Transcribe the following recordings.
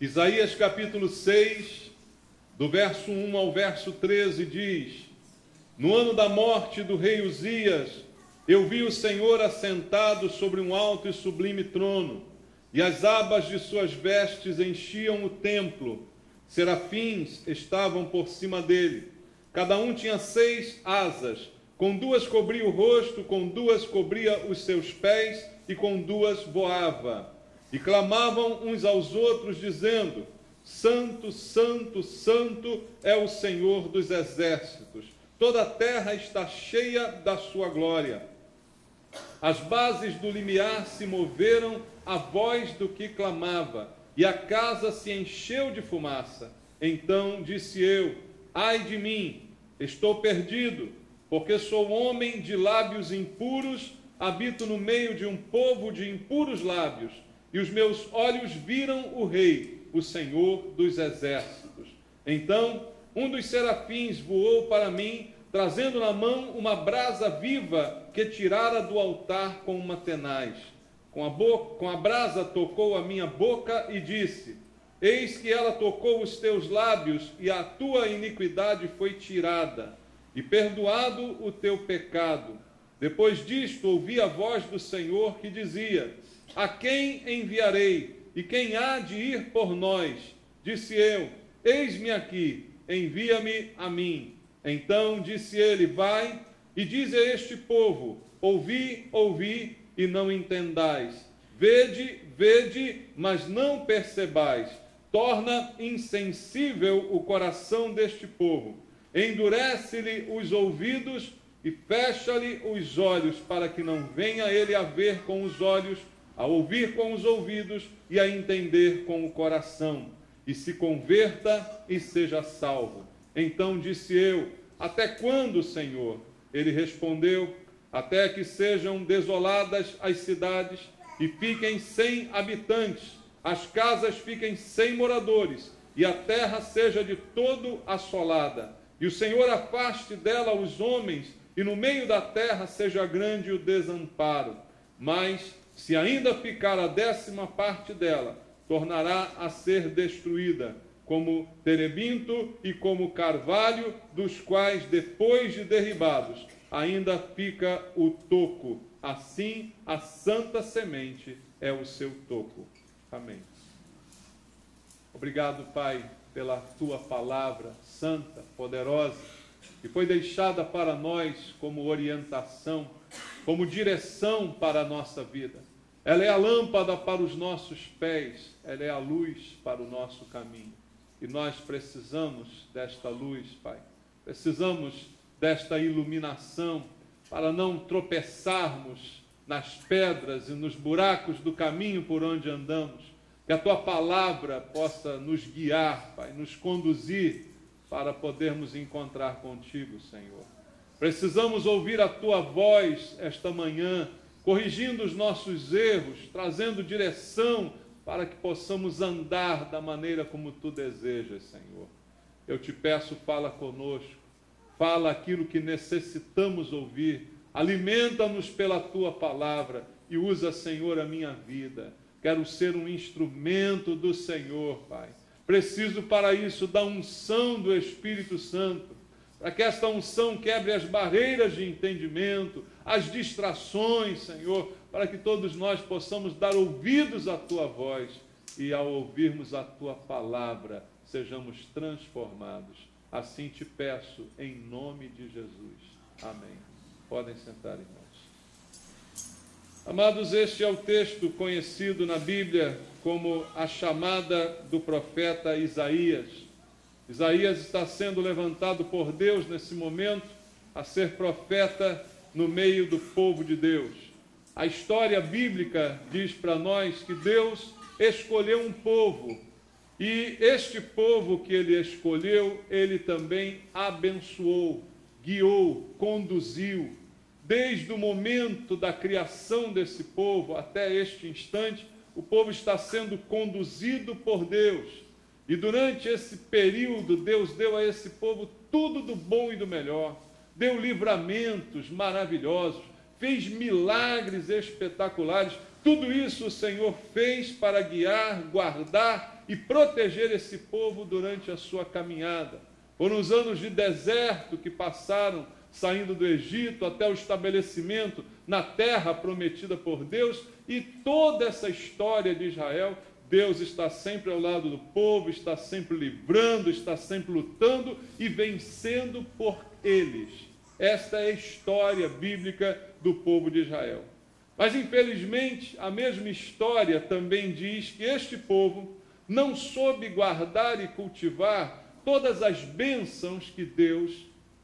Isaías capítulo 6, do verso 1 ao verso 13, diz: No ano da morte do rei Uzias, eu vi o Senhor assentado sobre um alto e sublime trono, e as abas de suas vestes enchiam o templo. Serafins estavam por cima dele. Cada um tinha 6 asas, com 2 cobria o rosto, com 2 cobria os seus pés, e com 2 voava. E clamavam uns aos outros, dizendo: Santo, Santo, Santo é o Senhor dos exércitos. Toda a terra está cheia da sua glória. As bases do limiar se moveram à voz do que clamava, e a casa se encheu de fumaça. Então disse eu: Ai de mim, estou perdido, porque sou homem de lábios impuros, habito no meio de um povo de impuros lábios, e os meus olhos viram o Rei, o Senhor dos exércitos. Então um dos serafins voou para mim, trazendo na mão uma brasa viva que tirara do altar com uma tenaz. Com a brasa tocou a minha boca e disse: Eis que ela tocou os teus lábios, e a tua iniquidade foi tirada, e perdoado o teu pecado. Depois disto ouvi a voz do Senhor que dizia: A quem enviarei? E quem há de ir por nós? Disse eu: Eis-me aqui, envia-me a mim. Então disse ele: Vai e diz a este povo: Ouvi, ouvi, e não entendais. Vede, vede, mas não percebais. Torna insensível o coração deste povo. Endurece-lhe os ouvidos e fecha-lhe os olhos, para que não venha ele a ver com os olhos, a ouvir com os ouvidos e a entender com o coração, e se converta e seja salvo. Então disse eu: Até quando, Senhor? Ele respondeu: Até que sejam desoladas as cidades e fiquem sem habitantes, as casas fiquem sem moradores, e a terra seja de todo assolada. E o Senhor afaste dela os homens, e no meio da terra seja grande o desamparo. Mas, se ainda ficar a 10ª parte dela, tornará a ser destruída, como terebinto e como carvalho, dos quais, depois de derribados, ainda fica o toco. Assim, a santa semente é o seu toco. Amém. Obrigado, Pai, pela tua palavra santa, poderosa, que foi deixada para nós como orientação, como direção para a nossa vida. Ela é a lâmpada para os nossos pés, ela é a luz para o nosso caminho. E nós precisamos desta luz, Pai. Precisamos desta iluminação para não tropeçarmos nas pedras e nos buracos do caminho por onde andamos. Que a tua palavra possa nos guiar, Pai, nos conduzir para podermos encontrar contigo, Senhor. Precisamos ouvir a tua voz esta manhã, corrigindo os nossos erros, trazendo direção para que possamos andar da maneira como tu desejas, Senhor. Eu te peço, fala conosco, fala aquilo que necessitamos ouvir, alimenta-nos pela tua palavra e usa, Senhor, a minha vida. Quero ser um instrumento do Senhor, Pai. Preciso para isso da unção do Espírito Santo, para que esta unção quebre as barreiras de entendimento, as distrações, Senhor, para que todos nós possamos dar ouvidos à tua voz e, ao ouvirmos a tua palavra, sejamos transformados. Assim te peço, em nome de Jesus. Amém. Podem sentar, irmãos. Amados, este é o texto conhecido na Bíblia como a chamada do profeta Isaías. Isaías está sendo levantado por Deus nesse momento a ser profeta no meio do povo de Deus. A história bíblica diz para nós que Deus escolheu um povo, e este povo que ele escolheu, ele também abençoou, guiou, conduziu. Desde o momento da criação desse povo até este instante, o povo está sendo conduzido por Deus. E durante esse período, Deus deu a esse povo tudo do bom e do melhor. Deu livramentos maravilhosos, fez milagres espetaculares. Tudo isso o Senhor fez para guiar, guardar guardar e proteger esse povo durante a sua caminhada. Foram os anos de deserto que passaram, saindo do Egito até o estabelecimento na terra prometida por Deus, e toda essa história de Israel, Deus está sempre ao lado do povo, está sempre livrando, está sempre lutando e vencendo por eles. Esta é a história bíblica do povo de Israel. Mas, infelizmente, a mesma história também diz que este povo não soube guardar e cultivar todas as bênçãos que Deus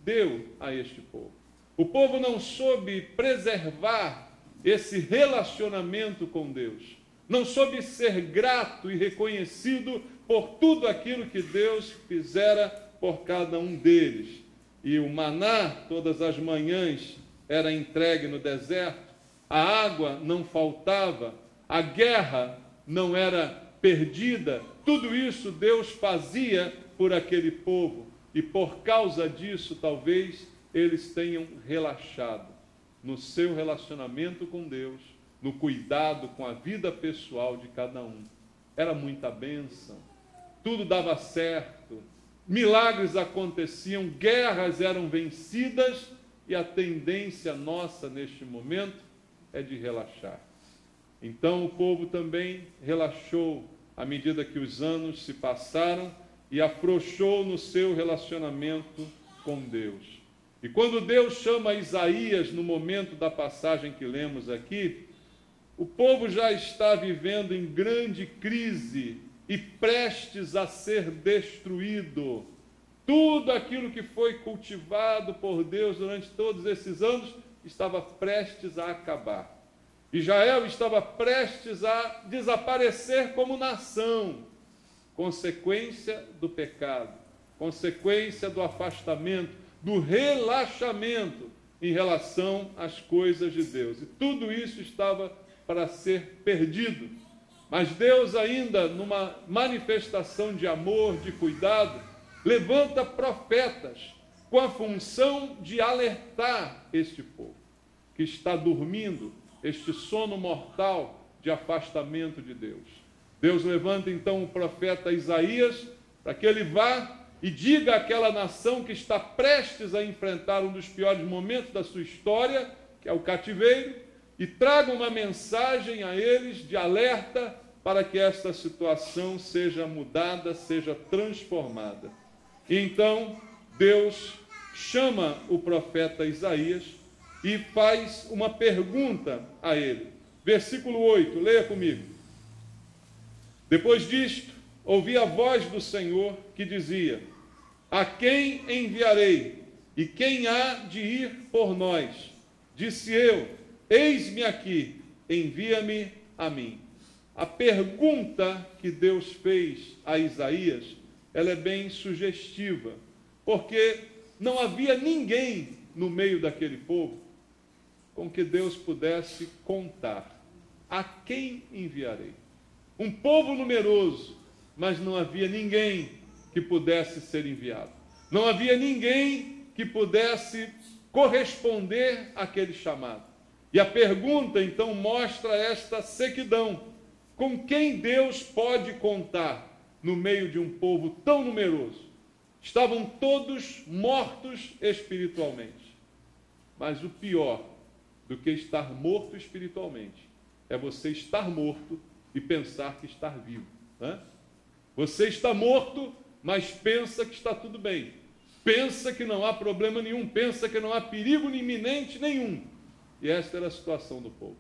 deu a este povo. O povo não soube preservar esse relacionamento com Deus. Não soube ser grato e reconhecido por tudo aquilo que Deus fizera por cada um deles. E o maná, todas as manhãs, era entregue no deserto, a água não faltava, a guerra não era perdida. Tudo isso Deus fazia por aquele povo, e por causa disso, talvez, eles tenham relaxado no seu relacionamento com Deus, no cuidado com a vida pessoal de cada um. Era muita bênção, tudo dava certo, milagres aconteciam, guerras eram vencidas, e a tendência nossa neste momento é de relaxar. Então o povo também relaxou à medida que os anos se passaram e afrouxou no seu relacionamento com Deus. E quando Deus chama Isaías no momento da passagem que lemos aqui, o povo já está vivendo em grande crise e prestes a ser destruído. Tudo aquilo que foi cultivado por Deus durante todos esses anos estava prestes a acabar. Israel estava prestes a desaparecer como nação, consequência do pecado, consequência do afastamento, do relaxamento em relação às coisas de Deus. E tudo isso estava para ser perdido. Mas Deus, ainda numa manifestação de amor, de cuidado, levanta profetas com a função de alertar este povo que está dormindo, este sono mortal de afastamento de Deus. Deus levanta então o profeta Isaías para que ele vá e diga àquela nação que está prestes a enfrentar um dos piores momentos da sua história, que é o cativeiro, e traga uma mensagem a eles de alerta para que esta situação seja mudada, seja transformada. E então Deus chama o profeta Isaías e faz uma pergunta a ele. Versículo 8, leia comigo. Depois disto, ouvi a voz do Senhor que dizia: a quem enviarei? E quem há de ir por nós? Disse eu: eis-me aqui, envia-me a mim. A pergunta que Deus fez a Isaías, ela é bem sugestiva, porque não havia ninguém no meio daquele povo com que Deus pudesse contar. A quem enviarei? Um povo numeroso, mas não havia ninguém que pudesse ser enviado. Não havia ninguém que pudesse corresponder àquele chamado. E a pergunta, então, mostra esta sequidão. Com quem Deus pode contar no meio de um povo tão numeroso? Estavam todos mortos espiritualmente. Mas o pior do que estar morto espiritualmente é você estar morto e pensar que está vivo, né? Você está morto, mas pensa que está tudo bem. Pensa que não há problema nenhum, pensa que não há perigo iminente nenhum. E esta era a situação do povo.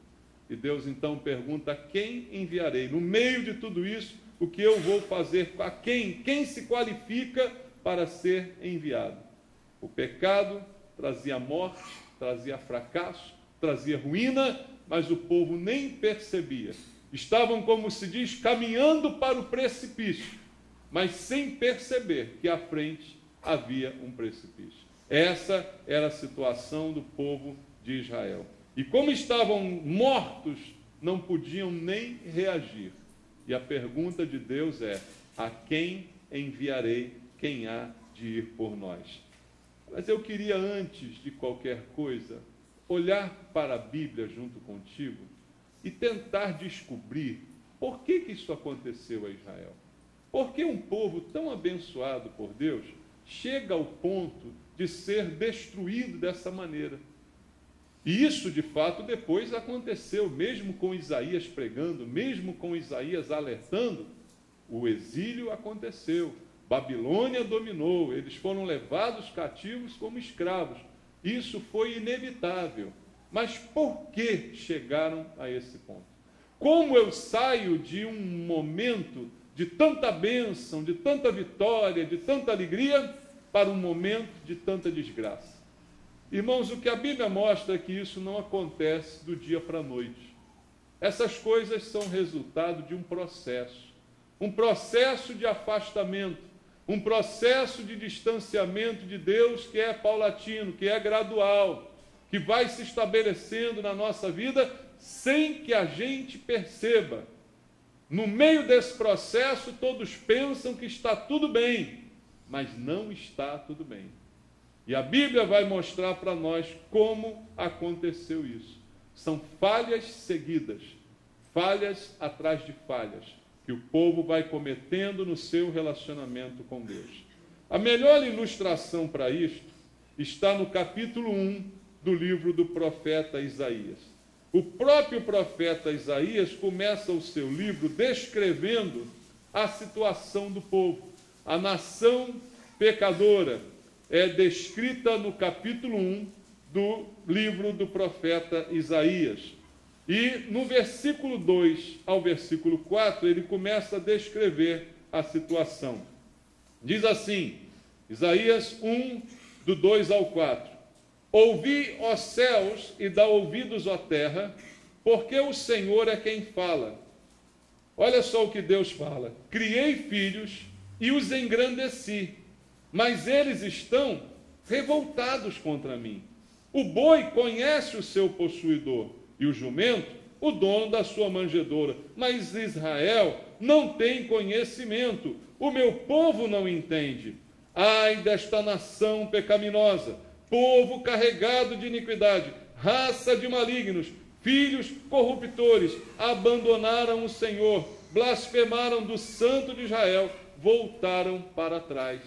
E Deus então pergunta: a quem enviarei? No meio de tudo isso, o que eu vou fazer? A quem? Quem se qualifica para ser enviado? O pecado trazia morte, trazia fracasso, trazia ruína, mas o povo nem percebia. Estavam, como se diz, caminhando para o precipício, mas sem perceber que à frente havia um precipício. Essa era a situação do povo de Israel. E como estavam mortos, não podiam nem reagir. E a pergunta de Deus é: a quem enviarei? Quem há de ir por nós? Mas eu queria, antes de qualquer coisa, olhar para a Bíblia junto contigo e tentar descobrir por que isso aconteceu a Israel. Por que um povo tão abençoado por Deus chega ao ponto de ser destruído dessa maneira? E isso, de fato, depois aconteceu, mesmo com Isaías pregando, mesmo com Isaías alertando, o exílio aconteceu. Babilônia dominou, eles foram levados cativos como escravos. Isso foi inevitável. Mas por que chegaram a esse ponto? Como eu saio de um momento de tanta bênção, de tanta vitória, de tanta alegria, para um momento de tanta desgraça? Irmãos, o que a Bíblia mostra é que isso não acontece do dia para a noite. Essas coisas são resultado de um processo de afastamento, um processo de distanciamento de Deus que é paulatino, que é gradual, que vai se estabelecendo na nossa vida sem que a gente perceba. No meio desse processo, todos pensam que está tudo bem, mas não está tudo bem. E a Bíblia vai mostrar para nós como aconteceu isso. São falhas seguidas, falhas atrás de falhas, que o povo vai cometendo no seu relacionamento com Deus. A melhor ilustração para isto está no capítulo 1 do livro do profeta Isaías. O próprio profeta Isaías começa o seu livro descrevendo a situação do povo. A nação pecadora é descrita no capítulo 1 do livro do profeta Isaías. E no versículo 2 ao versículo 4, ele começa a descrever a situação. Diz assim, Isaías 1, do 2 ao 4. Ouvi, ó céus, e dá ouvidos, ó terra, porque o Senhor é quem fala. Olha só o que Deus fala. Criei filhos e os engrandeci, mas eles estão revoltados contra mim. O boi conhece o seu possuidor, e o jumento, o dono da sua manjedoura. Mas Israel não tem conhecimento, o meu povo não entende. Ai desta nação pecaminosa, povo carregado de iniquidade, raça de malignos, filhos corruptores, abandonaram o Senhor, blasfemaram do Santo de Israel, voltaram para trás.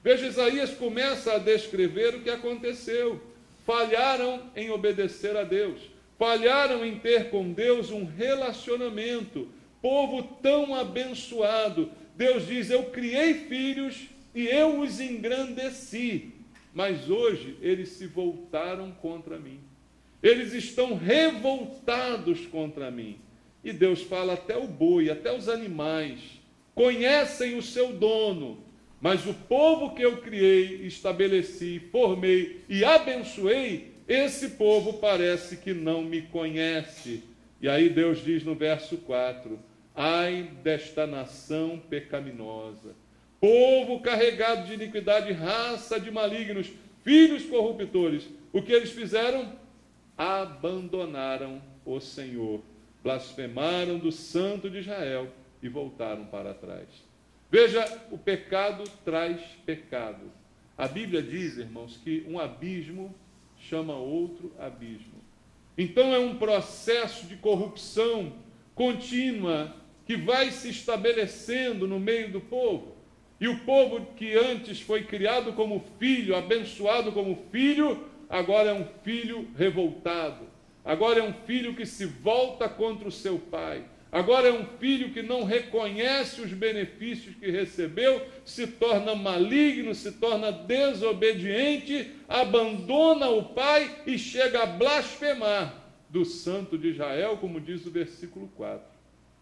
Veja, Isaías começa a descrever o que aconteceu. Falharam em obedecer a Deus, falharam em ter com Deus um relacionamento. Povo tão abençoado, Deus diz, eu criei filhos e eu os engrandeci. Mas hoje eles se voltaram contra mim. Eles estão revoltados contra mim. E Deus fala, até o boi, até os animais conhecem o seu dono. Mas o povo que eu criei, estabeleci, formei e abençoei, esse povo parece que não me conhece. E aí Deus diz no verso 4, ai desta nação pecaminosa, povo carregado de iniquidade, raça de malignos, filhos corruptores. O que eles fizeram? Abandonaram o Senhor, blasfemaram do Santo de Israel e voltaram para trás. Veja, o pecado traz pecado. A Bíblia diz, irmãos, que um abismo chama outro abismo. Então é um processo de corrupção contínua que vai se estabelecendo no meio do povo. E o povo que antes foi criado como filho, abençoado como filho, agora é um filho revoltado. Agora é um filho que se volta contra o seu pai. Agora é um filho que não reconhece os benefícios que recebeu, se torna maligno, se torna desobediente, abandona o pai e chega a blasfemar do Santo de Israel, como diz o versículo 4.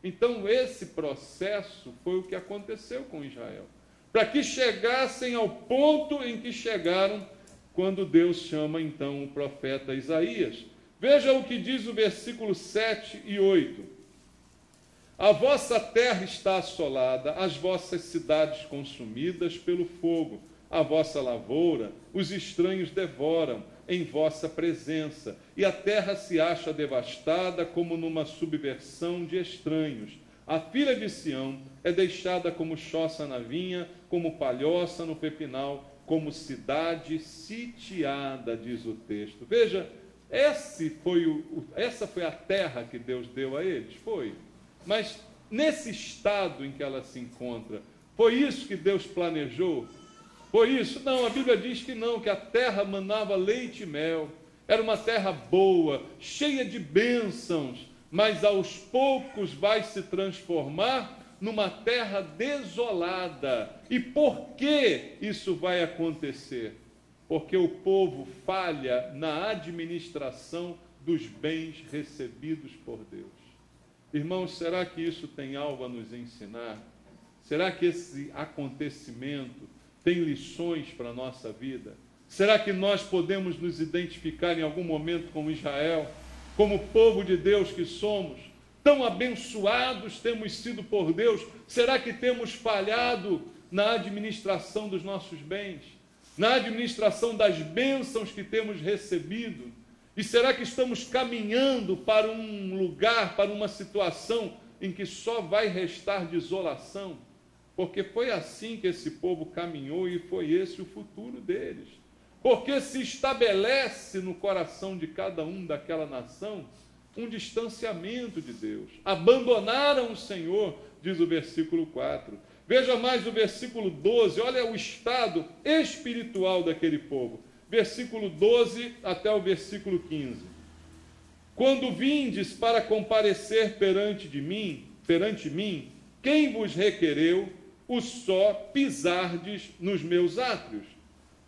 Então esse processo foi o que aconteceu com Israel, para que chegassem ao ponto em que chegaram quando Deus chama então o profeta Isaías. Veja o que diz o versículo 7 e 8. A vossa terra está assolada, as vossas cidades consumidas pelo fogo, a vossa lavoura, os estranhos devoram em vossa presença, e a terra se acha devastada como numa subversão de estranhos. A filha de Sião é deixada como choça na vinha, como palhoça no pepinal, como cidade sitiada, diz o texto. Veja, essa foi a terra que Deus deu a eles? Foi. Mas nesse estado em que ela se encontra, Foi isso que Deus planejou? Foi isso? Não, a Bíblia diz que não, que a terra manava leite e mel. Era uma terra boa, cheia de bênçãos, mas aos poucos vai se transformar numa terra desolada. E por que isso vai acontecer? Porque o povo falha na administração dos bens recebidos por Deus. Irmãos, será que isso tem algo a nos ensinar? Será que esse acontecimento tem lições para a nossa vida? Será que nós podemos nos identificar em algum momento com Israel, como povo de Deus que somos? Tão abençoados temos sido por Deus, será que temos falhado na administração dos nossos bens? Na administração das bênçãos que temos recebido? E será que estamos caminhando para um lugar, para uma situação em que só vai restar desolação? Porque foi assim que esse povo caminhou e foi esse o futuro deles. Porque se estabelece no coração de cada um daquela nação um distanciamento de Deus. Abandonaram o Senhor, diz o versículo 4. Veja mais o versículo 12, olha o estado espiritual daquele povo. Versículo 12 até o versículo 15. Quando vindes para comparecer perante mim, quem vos requereu o só pisardes nos meus átrios?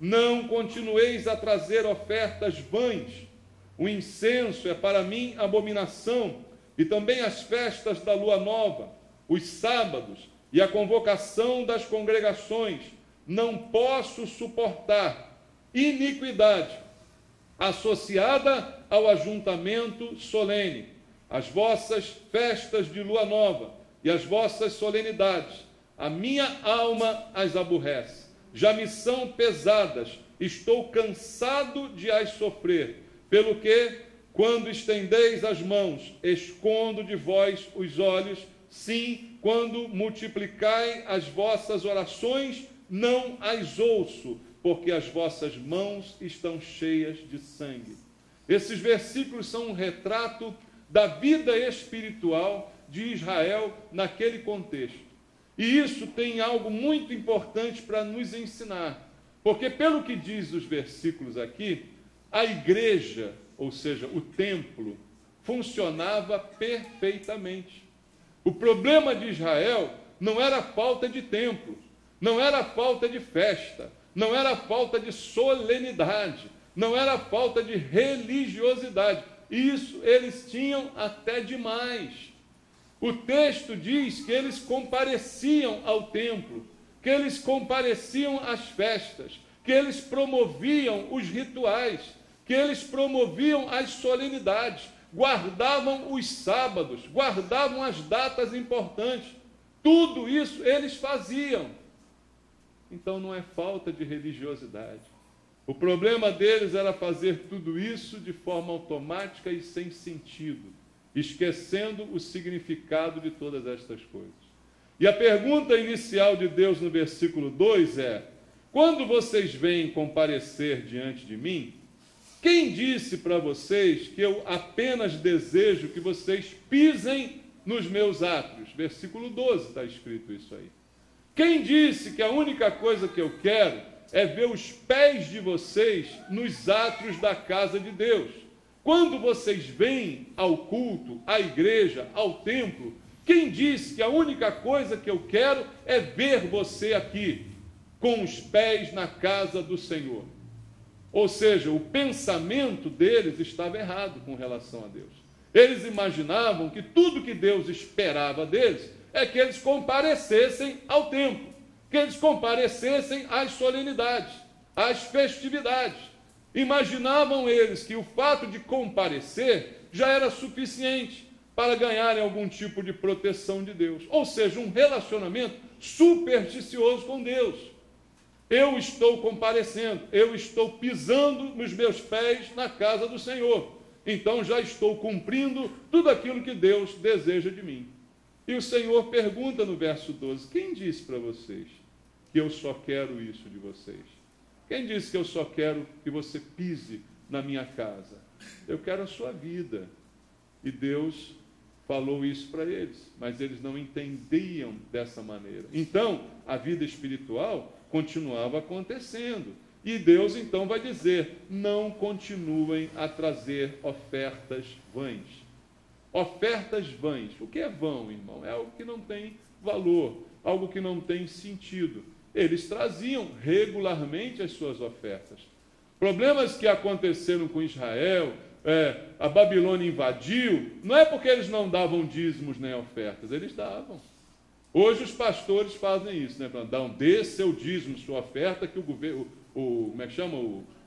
Não continueis a trazer ofertas vãs. O incenso é para mim abominação, e também as festas da lua nova, os sábados e a convocação das congregações. Não posso suportar iniquidade associada ao ajuntamento solene, as vossas festas de lua nova e as vossas solenidades. A minha alma as aborrece, já me são pesadas, estou cansado de as sofrer, pelo que, quando estendeis as mãos, escondo de vós os olhos, sim, quando multiplicai as vossas orações, não as ouço, porque as vossas mãos estão cheias de sangue. Esses versículos são um retrato da vida espiritual de Israel naquele contexto. E isso tem algo muito importante para nos ensinar, porque pelo que diz os versículos aqui, a igreja, ou seja, o templo, funcionava perfeitamente. O problema de Israel não era a falta de templo, não era a falta de festa, não era a falta de solenidade, não era a falta de religiosidade. Isso eles tinham até demais. O texto diz que eles compareciam ao templo, que eles compareciam às festas, que eles promoviam os rituais, que eles promoviam as solenidades, guardavam os sábados, guardavam as datas importantes. Tudo isso eles faziam. Então não é falta de religiosidade. O problema deles era fazer tudo isso de forma automática e sem sentido, esquecendo o significado de todas estas coisas. E a pergunta inicial de Deus no versículo 2 é: quando vocês vêm comparecer diante de mim, quem disse para vocês que eu apenas desejo que vocês pisem nos meus átrios? Versículo 12 está escrito isso aí. Quem disse que a única coisa que eu quero é ver os pés de vocês nos átrios da casa de Deus? Quando vocês vêm ao culto, à igreja, ao templo, quem disse que a única coisa que eu quero é ver você aqui, com os pés na casa do Senhor? Ou seja, o pensamento deles estava errado com relação a Deus. Eles imaginavam que tudo que Deus esperava deles é que eles comparecessem ao templo, que eles comparecessem às solenidades, às festividades. Imaginavam eles que o fato de comparecer já era suficiente para ganharem algum tipo de proteção de Deus. Ou seja, um relacionamento supersticioso com Deus. Eu estou comparecendo, eu estou pisando nos meus pés na casa do Senhor. Então já estou cumprindo tudo aquilo que Deus deseja de mim. E o Senhor pergunta no verso 12, quem disse para vocês que eu só quero isso de vocês? Quem disse que eu só quero que você pise na minha casa? Eu quero a sua vida. E Deus falou isso para eles, mas eles não entendiam dessa maneira. Então, a vida espiritual continuava acontecendo. E Deus então vai dizer: não continuem a trazer ofertas vãs. Ofertas vãs. O que é vão, irmão? É algo que não tem valor, algo que não tem sentido. Eles traziam regularmente as suas ofertas. Problemas que aconteceram com Israel, a Babilônia invadiu, não é porque eles não davam dízimos nem ofertas, eles davam. Hoje os pastores fazem isso, né? Dê seu dízimo, sua oferta, que o governo, como é que chama?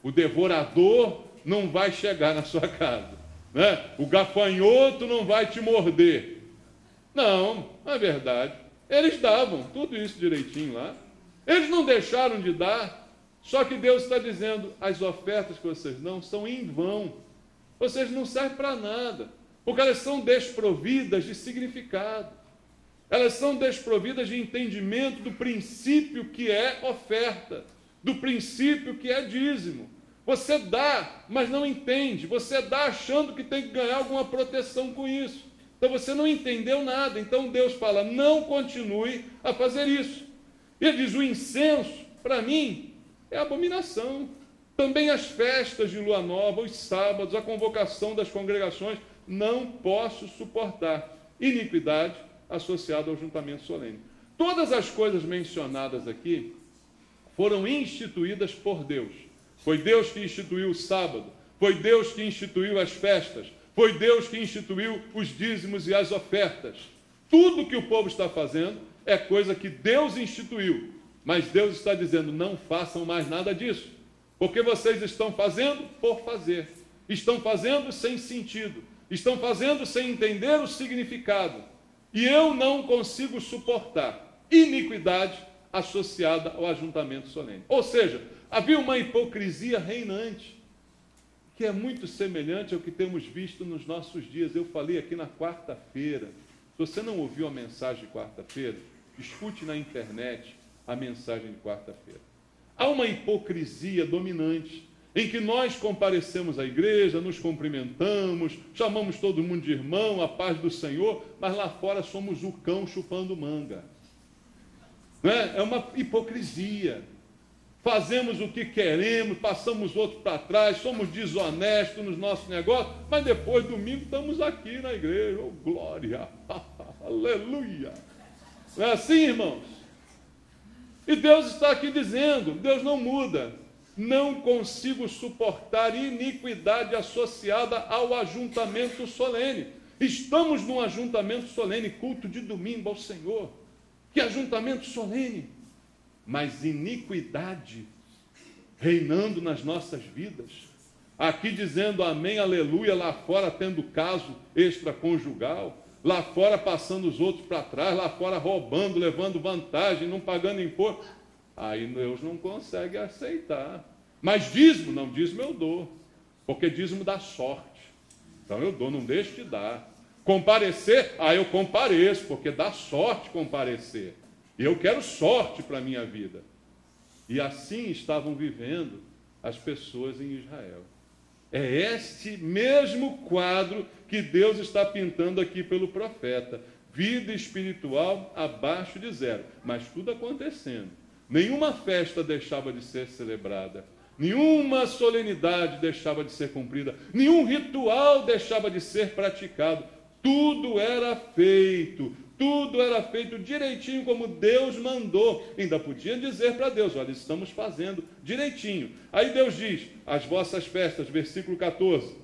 O devorador não vai chegar na sua casa, né? O gafanhoto não vai te morder. Não é verdade. Eles davam tudo isso direitinho lá. Eles não deixaram de dar, só que Deus está dizendo: as ofertas que vocês dão são em vão. Vocês não servem para nada, porque elas são desprovidas de significado. Elas são desprovidas de entendimento do princípio que é oferta, do princípio que é dízimo. Você dá, mas não entende. Você dá achando que tem que ganhar alguma proteção com isso. Então você não entendeu nada. Então Deus fala: não continue a fazer isso. Ele diz: o incenso, para mim, é abominação. Também as festas de lua nova, os sábados, a convocação das congregações, não posso suportar. Iniquidade associada ao juntamento solene. Todas as coisas mencionadas aqui foram instituídas por Deus. Foi Deus que instituiu o sábado, foi Deus que instituiu as festas, foi Deus que instituiu os dízimos e as ofertas. Tudo que o povo está fazendo é coisa que Deus instituiu, mas Deus está dizendo: não façam mais nada disso, porque vocês estão fazendo por fazer, estão fazendo sem sentido, estão fazendo sem entender o significado, e eu não consigo suportar iniquidade associada ao ajuntamento solene. Ou seja, havia uma hipocrisia reinante, que é muito semelhante ao que temos visto nos nossos dias. Eu falei aqui na quarta-feira. Se você não ouviu a mensagem de quarta-feira, escute na internet a mensagem de quarta-feira. Há uma hipocrisia dominante, em que nós comparecemos à igreja, nos cumprimentamos, chamamos todo mundo de irmão, a paz do Senhor, mas lá fora somos o cão chupando manga. Não é? É uma hipocrisia. Fazemos o que queremos, passamos outros para trás, somos desonestos nos nossos negócios, mas depois, domingo, estamos aqui na igreja. Oh, glória! Aleluia! Não é assim, irmãos? E Deus está aqui dizendo: Deus não muda. Não consigo suportar iniquidade associada ao ajuntamento solene. Estamos num ajuntamento solene, culto de domingo ao Senhor. Que ajuntamento solene? Mas iniquidade reinando nas nossas vidas. Aqui dizendo amém, aleluia, lá fora tendo caso extraconjugal, lá fora passando os outros para trás, lá fora roubando, levando vantagem, não pagando imposto. Aí Deus não consegue aceitar. Mas dízimo, não, dízimo eu dou, porque dízimo dá sorte. Então eu dou, não deixo de dar. Comparecer, eu compareço, porque dá sorte comparecer. E eu quero sorte para a minha vida. E assim estavam vivendo as pessoas em Israel. É este mesmo quadro que Deus está pintando aqui pelo profeta. Vida espiritual abaixo de zero. Mas tudo acontecendo. Nenhuma festa deixava de ser celebrada. Nenhuma solenidade deixava de ser cumprida. Nenhum ritual deixava de ser praticado. Tudo era feito direitinho como Deus mandou. Ainda podiam dizer para Deus: olha, estamos fazendo direitinho. Aí Deus diz: as vossas festas, versículo 14,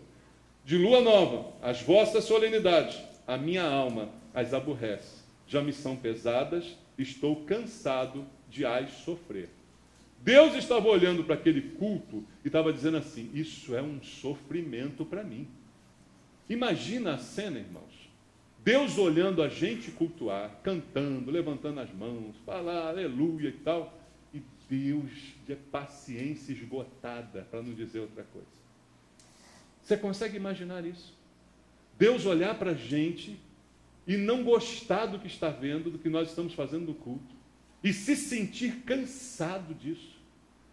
de lua nova, as vossas solenidades, a minha alma as aborrece. Já me são pesadas, estou cansado de as sofrer. Deus estava olhando para aquele culto e estava dizendo assim: isso é um sofrimento para mim. Imagina a cena, irmãos. Deus olhando a gente cultuar, cantando, levantando as mãos, falar aleluia e tal, e Deus de paciência esgotada, para não dizer outra coisa. Você consegue imaginar isso? Deus olhar para a gente e não gostar do que está vendo, do que nós estamos fazendo no culto, e se sentir cansado disso.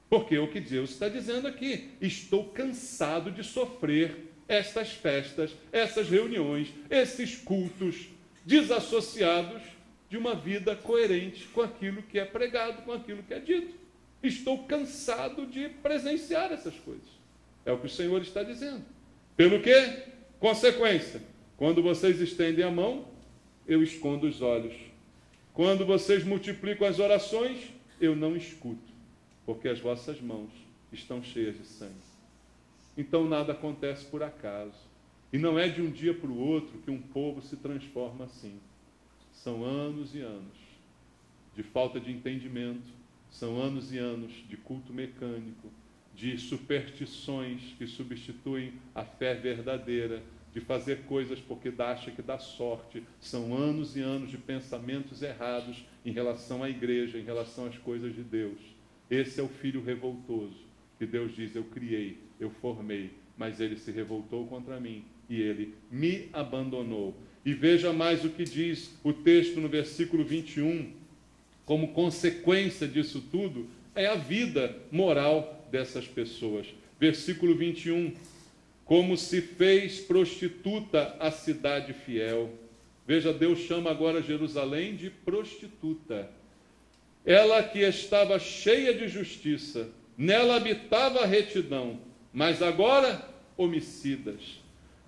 Porque é o que Deus está dizendo aqui: estou cansado de sofrer estas festas, essas reuniões, esses cultos desassociados de uma vida coerente com aquilo que é pregado, com aquilo que é dito. Estou cansado de presenciar essas coisas. É o que o Senhor está dizendo. Pelo quê? Consequência. Quando vocês estendem a mão, eu escondo os olhos. Quando vocês multiplicam as orações, eu não escuto, porque as vossas mãos estão cheias de sangue. Então nada acontece por acaso. E não é de um dia para o outro que um povo se transforma assim. São anos e anos de falta de entendimento, são anos e anos de culto mecânico, de superstições que substituem a fé verdadeira, de fazer coisas porque acha que dá sorte. São anos e anos de pensamentos errados em relação à igreja, em relação às coisas de Deus. Esse é o filho revoltoso, que Deus diz, eu criei, eu formei, mas ele se revoltou contra mim e ele me abandonou. E veja mais o que diz o texto no versículo 21, como consequência disso tudo, é a vida moral dessas pessoas. Versículo 21, como se fez prostituta a cidade fiel. Veja, Deus chama agora Jerusalém de prostituta. Ela que estava cheia de justiça, nela habitava a retidão, mas agora homicidas.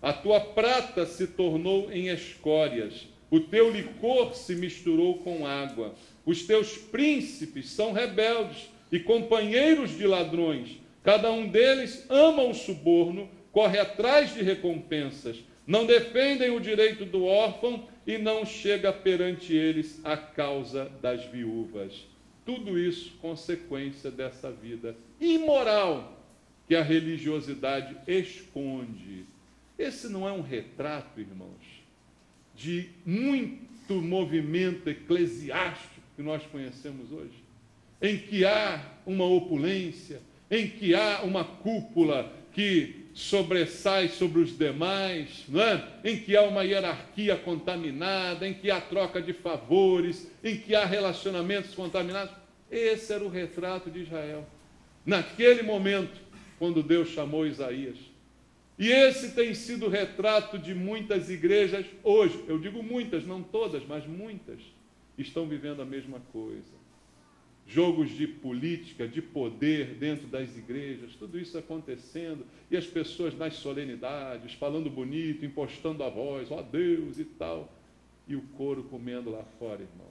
A tua prata se tornou em escórias, o teu licor se misturou com água. Os teus príncipes são rebeldes e companheiros de ladrões. Cada um deles ama o suborno, corre atrás de recompensas, não defendem o direito do órfão e não chega perante eles a causa das viúvas. Tudo isso consequência dessa vida imoral que a religiosidade esconde. Esse não é um retrato, irmãos, de muito movimento eclesiástico que nós conhecemos hoje, em que há uma opulência, em que há uma cúpula que sobressai sobre os demais, não é? Em que há uma hierarquia contaminada, em que há troca de favores, em que há relacionamentos contaminados. Esse era o retrato de Israel, naquele momento, quando Deus chamou Isaías. E esse tem sido o retrato de muitas igrejas hoje. Eu digo muitas, não todas, mas muitas estão vivendo a mesma coisa. Jogos de política, de poder dentro das igrejas, tudo isso acontecendo, e as pessoas nas solenidades, falando bonito, impostando a voz, ó Deus e tal, e o couro comendo lá fora, irmãos.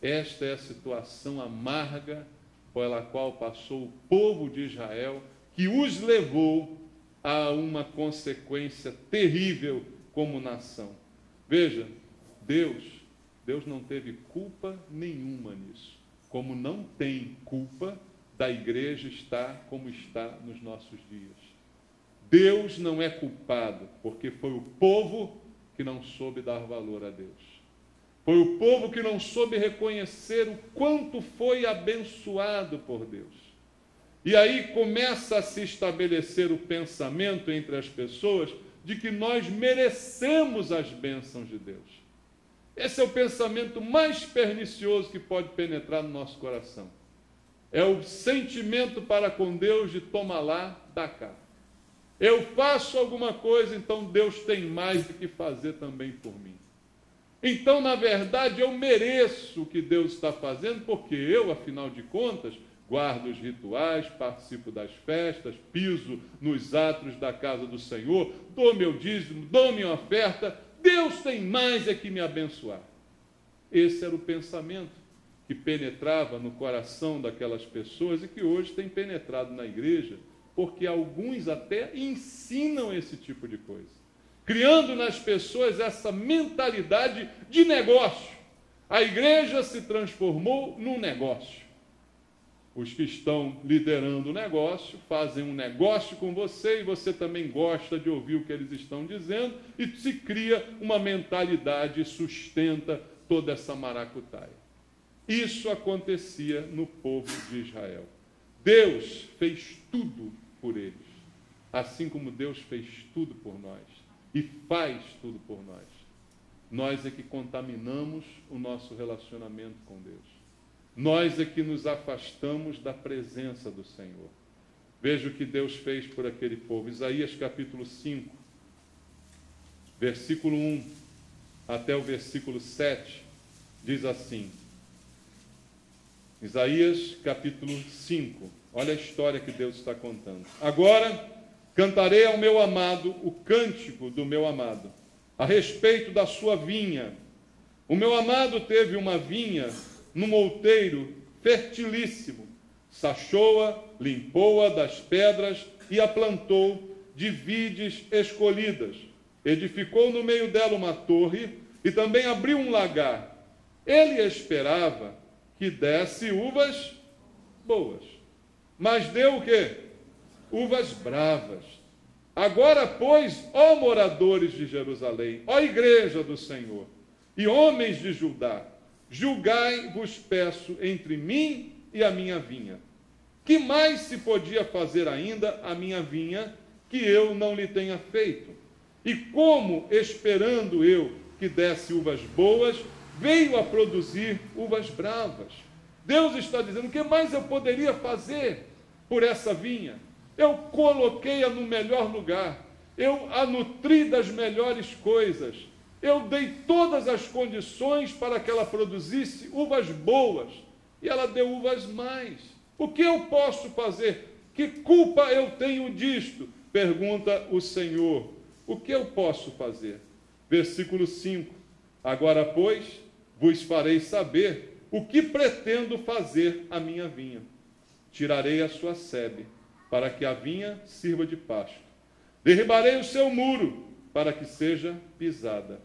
Esta é a situação amarga pela qual passou o povo de Israel, que os levou a uma consequência terrível como nação. Veja, Deus não teve culpa nenhuma nisso. Como não tem culpa da igreja estar como está nos nossos dias. Deus não é culpado, porque foi o povo que não soube dar valor a Deus. Foi o povo que não soube reconhecer o quanto foi abençoado por Deus. E aí começa a se estabelecer o pensamento entre as pessoas de que nós merecemos as bênçãos de Deus. Esse é o pensamento mais pernicioso que pode penetrar no nosso coração. É o sentimento para com Deus de toma lá, dá cá. Eu faço alguma coisa, então Deus tem mais do que fazer também por mim. Então, na verdade, eu mereço o que Deus está fazendo, porque eu, afinal de contas, guardo os rituais, participo das festas, piso nos átrios da casa do Senhor, dou meu dízimo, dou minha oferta. Deus tem mais é que me abençoar. Esse era o pensamento que penetrava no coração daquelas pessoas e que hoje tem penetrado na igreja, porque alguns até ensinam esse tipo de coisa, criando nas pessoas essa mentalidade de negócio. A igreja se transformou num negócio. Os que estão liderando o negócio fazem um negócio com você e você também gosta de ouvir o que eles estão dizendo e se cria uma mentalidade e sustenta toda essa maracutaia. Isso acontecia no povo de Israel. Deus fez tudo por eles, assim como Deus fez tudo por nós e faz tudo por nós. Nós é que contaminamos o nosso relacionamento com Deus. Nós é que nos afastamos da presença do Senhor. Veja o que Deus fez por aquele povo. Isaías capítulo 5, versículo 1 até o versículo 7, diz assim. Isaías capítulo 5, olha a história que Deus está contando. Agora cantarei ao meu amado o cântico do meu amado, a respeito da sua vinha. O meu amado teve uma vinha num outeiro fertilíssimo, sachou-a, limpou-a das pedras e a plantou de vides escolhidas. Edificou no meio dela uma torre e também abriu um lagar. Ele esperava que desse uvas boas, mas deu o quê? Uvas bravas. Agora, pois, ó moradores de Jerusalém, ó igreja do Senhor, e homens de Judá, julgai, vos peço, entre mim e a minha vinha. Que mais se podia fazer ainda a minha vinha que eu não lhe tenha feito? E como, esperando eu que desse uvas boas, veio a produzir uvas bravas? Deus está dizendo, o que mais eu poderia fazer por essa vinha? Eu coloquei-a no melhor lugar, eu a nutri das melhores coisas, eu dei todas as condições para que ela produzisse uvas boas, e ela deu uvas mais. O que eu posso fazer? Que culpa eu tenho disto? Pergunta o Senhor. O que eu posso fazer? Versículo 5. Agora, pois, vos farei saber o que pretendo fazer à minha vinha. Tirarei a sua sebe, para que a vinha sirva de pasto. Derribarei o seu muro, para que seja pisada.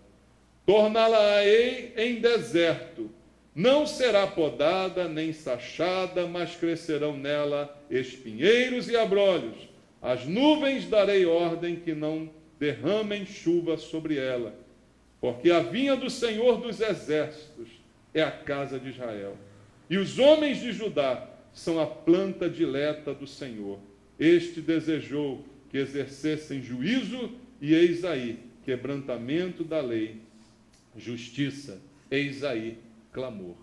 Torná-la-ei em deserto. Não será podada nem sachada, mas crescerão nela espinheiros e abrolhos. As nuvens darei ordem que não derramem chuva sobre ela, porque a vinha do Senhor dos exércitos é a casa de Israel, e os homens de Judá são a planta dileta do Senhor. Este desejou que exercessem juízo, e eis aí quebrantamento da lei, justiça, eis aí clamor.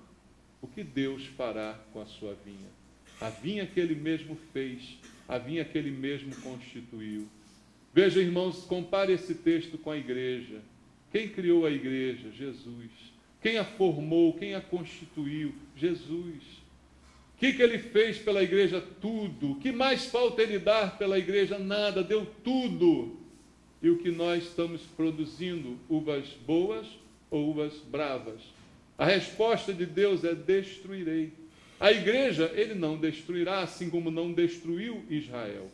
O que Deus fará com a sua vinha? A vinha que Ele mesmo fez, a vinha que Ele mesmo constituiu. Veja, irmãos, compare esse texto com a igreja. Quem criou a igreja? Jesus. Quem a formou? Quem a constituiu? Jesus. O que Ele fez pela igreja? Tudo. O que mais falta Ele dar pela igreja? Nada. Deu tudo. E o que nós estamos produzindo? Uvas boas ou uvas bravas? A resposta de Deus é: destruirei. A igreja Ele não destruirá, assim como não destruiu Israel.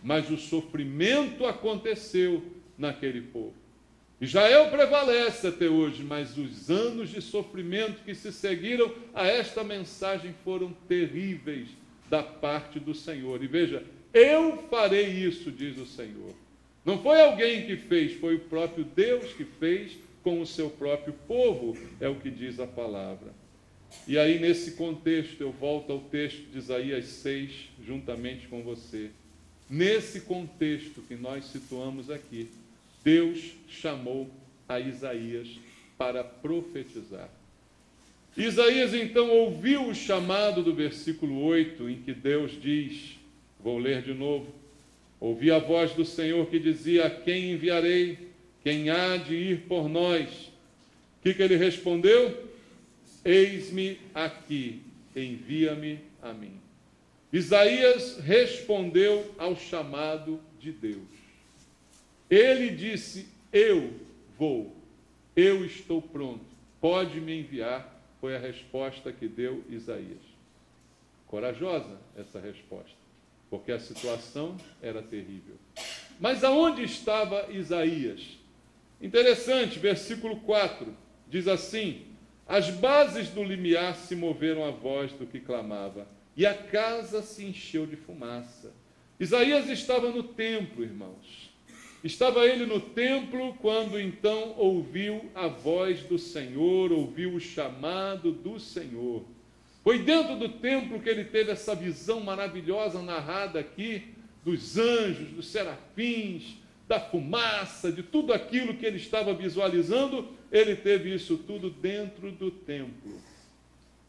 Mas o sofrimento aconteceu naquele povo. Israel prevalece até hoje, mas os anos de sofrimento que se seguiram a esta mensagem foram terríveis da parte do Senhor. E veja, eu farei isso, diz o Senhor. Não foi alguém que fez, foi o próprio Deus que fez com o seu próprio povo, é o que diz a palavra. E aí, nesse contexto, eu volto ao texto de Isaías 6, juntamente com você. Nesse contexto que nós situamos aqui, Deus chamou a Isaías para profetizar. Isaías, então, ouviu o chamado do versículo 8, em que Deus diz, vou ler de novo, ouvi a voz do Senhor que dizia, a quem enviarei? Quem há de ir por nós? O que ele respondeu? Eis-me aqui, envia-me a mim. Isaías respondeu ao chamado de Deus. Ele disse, eu vou, eu estou pronto, pode me enviar, foi a resposta que deu Isaías. Corajosa essa resposta, porque a situação era terrível. Mas aonde estava Isaías? Interessante, versículo 4, diz assim, as bases do limiar se moveram à voz do que clamava, e a casa se encheu de fumaça. Isaías estava no templo, irmãos. Estava ele no templo quando então ouviu a voz do Senhor, ouviu o chamado do Senhor. Foi dentro do templo que ele teve essa visão maravilhosa narrada aqui, dos anjos, dos serafins, da fumaça, de tudo aquilo que ele estava visualizando, ele teve isso tudo dentro do templo.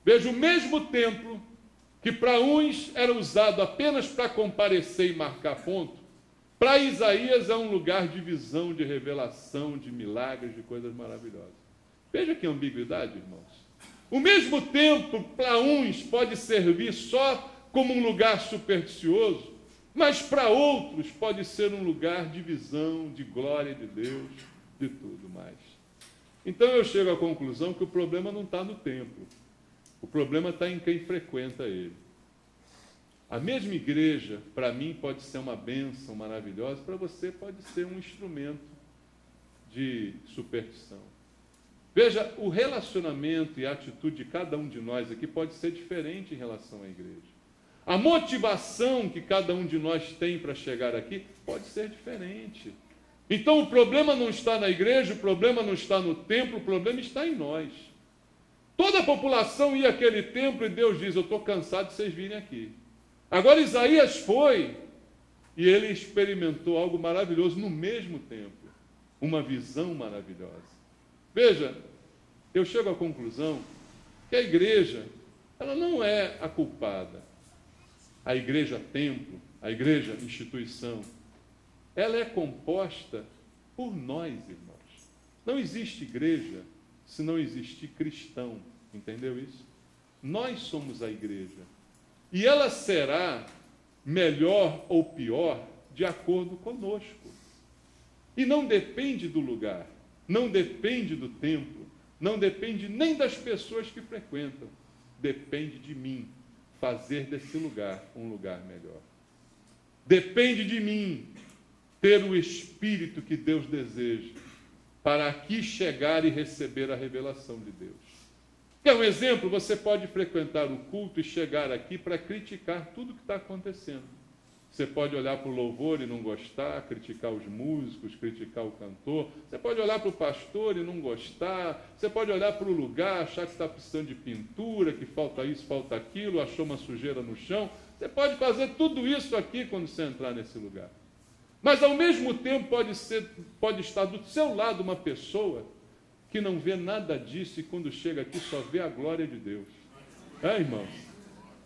Veja, o mesmo templo que para uns era usado apenas para comparecer e marcar ponto, para Isaías é um lugar de visão, de revelação, de milagres, de coisas maravilhosas. Veja que ambiguidade, irmãos. O mesmo templo, para uns, pode servir só como um lugar supersticioso, mas para outros pode ser um lugar de visão, de glória de Deus, de tudo mais. Então eu chego à conclusão que o problema não está no templo. O problema está em quem frequenta ele. A mesma igreja, para mim, pode ser uma bênção maravilhosa, para você pode ser um instrumento de superstição. Veja, o relacionamento e a atitude de cada um de nós aqui pode ser diferente em relação à igreja. A motivação que cada um de nós tem para chegar aqui pode ser diferente. Então o problema não está na igreja, o problema não está no templo, o problema está em nós. Toda a população ia àquele templo e Deus diz: eu estou cansado de vocês virem aqui. Agora Isaías foi e ele experimentou algo maravilhoso no mesmo templo, uma visão maravilhosa. Veja, eu chego à conclusão que a igreja, ela não é a culpada. A igreja templo, a igreja instituição, ela é composta por nós, irmãos. Não existe igreja se não existir cristão, entendeu isso? Nós somos a igreja. E ela será melhor ou pior de acordo conosco. E não depende do lugar, não depende do templo, não depende nem das pessoas que frequentam. Depende de mim fazer desse lugar um lugar melhor. Depende de mim ter o espírito que Deus deseja para aqui chegar e receber a revelação de Deus. Quer um exemplo? Você pode frequentar o culto e chegar aqui para criticar tudo que está acontecendo. Você pode olhar para o louvor e não gostar, criticar os músicos, criticar o cantor. Você pode olhar para o pastor e não gostar. Você pode olhar para o lugar, achar que está precisando de pintura, que falta isso, falta aquilo, achou uma sujeira no chão. Você pode fazer tudo isso aqui quando você entrar nesse lugar. Mas, ao mesmo tempo, pode estar do seu lado uma pessoa que não vê nada disso e, quando chega aqui, só vê a glória de Deus. É, irmãos?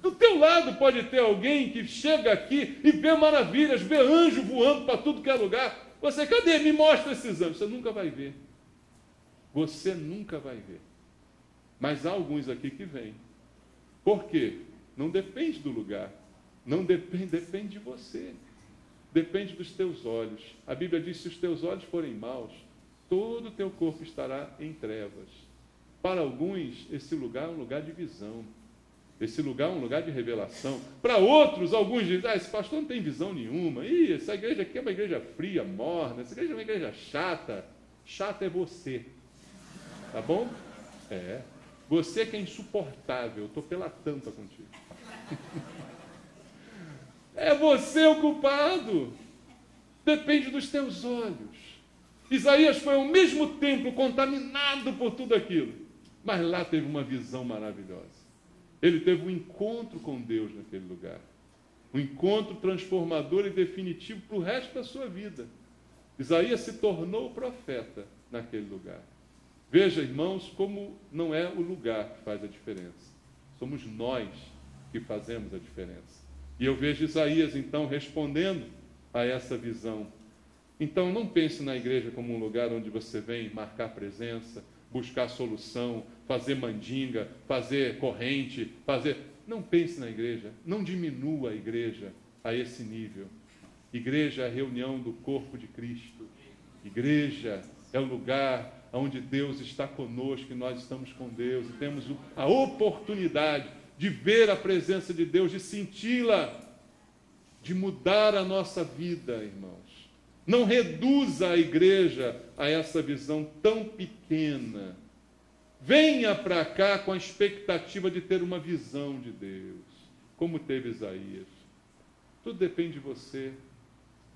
Do teu lado pode ter alguém que chega aqui e vê maravilhas, vê anjo voando para tudo que é lugar. Você, cadê? Me mostra esses anjos. Você nunca vai ver. Você nunca vai ver. Mas há alguns aqui que vêm. Por quê? Não depende do lugar. Não depende de você. Depende dos teus olhos. A Bíblia diz: se os teus olhos forem maus, todo o teu corpo estará em trevas. Para alguns, esse lugar é um lugar de visão. Esse lugar é um lugar de revelação. Para outros, alguns dizem: esse pastor não tem visão nenhuma. Essa igreja aqui é uma igreja fria, morna. Essa igreja é uma igreja chata. Chata é você. Tá bom? É. Você que é insuportável. Eu estou pela tampa contigo. É você o culpado. Depende dos teus olhos. Isaías foi ao mesmo tempo contaminado por tudo aquilo, mas lá teve uma visão maravilhosa. Ele teve um encontro com Deus naquele lugar. Um encontro transformador e definitivo para o resto da sua vida. Isaías se tornou profeta naquele lugar. Veja, irmãos, como não é o lugar que faz a diferença. Somos nós que fazemos a diferença. E eu vejo Isaías, então, respondendo a essa visão. Então, não pense na igreja como um lugar onde você vem marcar presença, buscar solução, fazer mandinga, fazer corrente, Não pense na igreja, não diminua a igreja a esse nível. Igreja é a reunião do corpo de Cristo. Igreja é o lugar onde Deus está conosco e nós estamos com Deus. E temos a oportunidade de ver a presença de Deus, de senti-la, de mudar a nossa vida, irmãos. Não reduza a igreja a essa visão tão pequena. Venha para cá com a expectativa de ter uma visão de Deus, como teve Isaías. Tudo depende de você.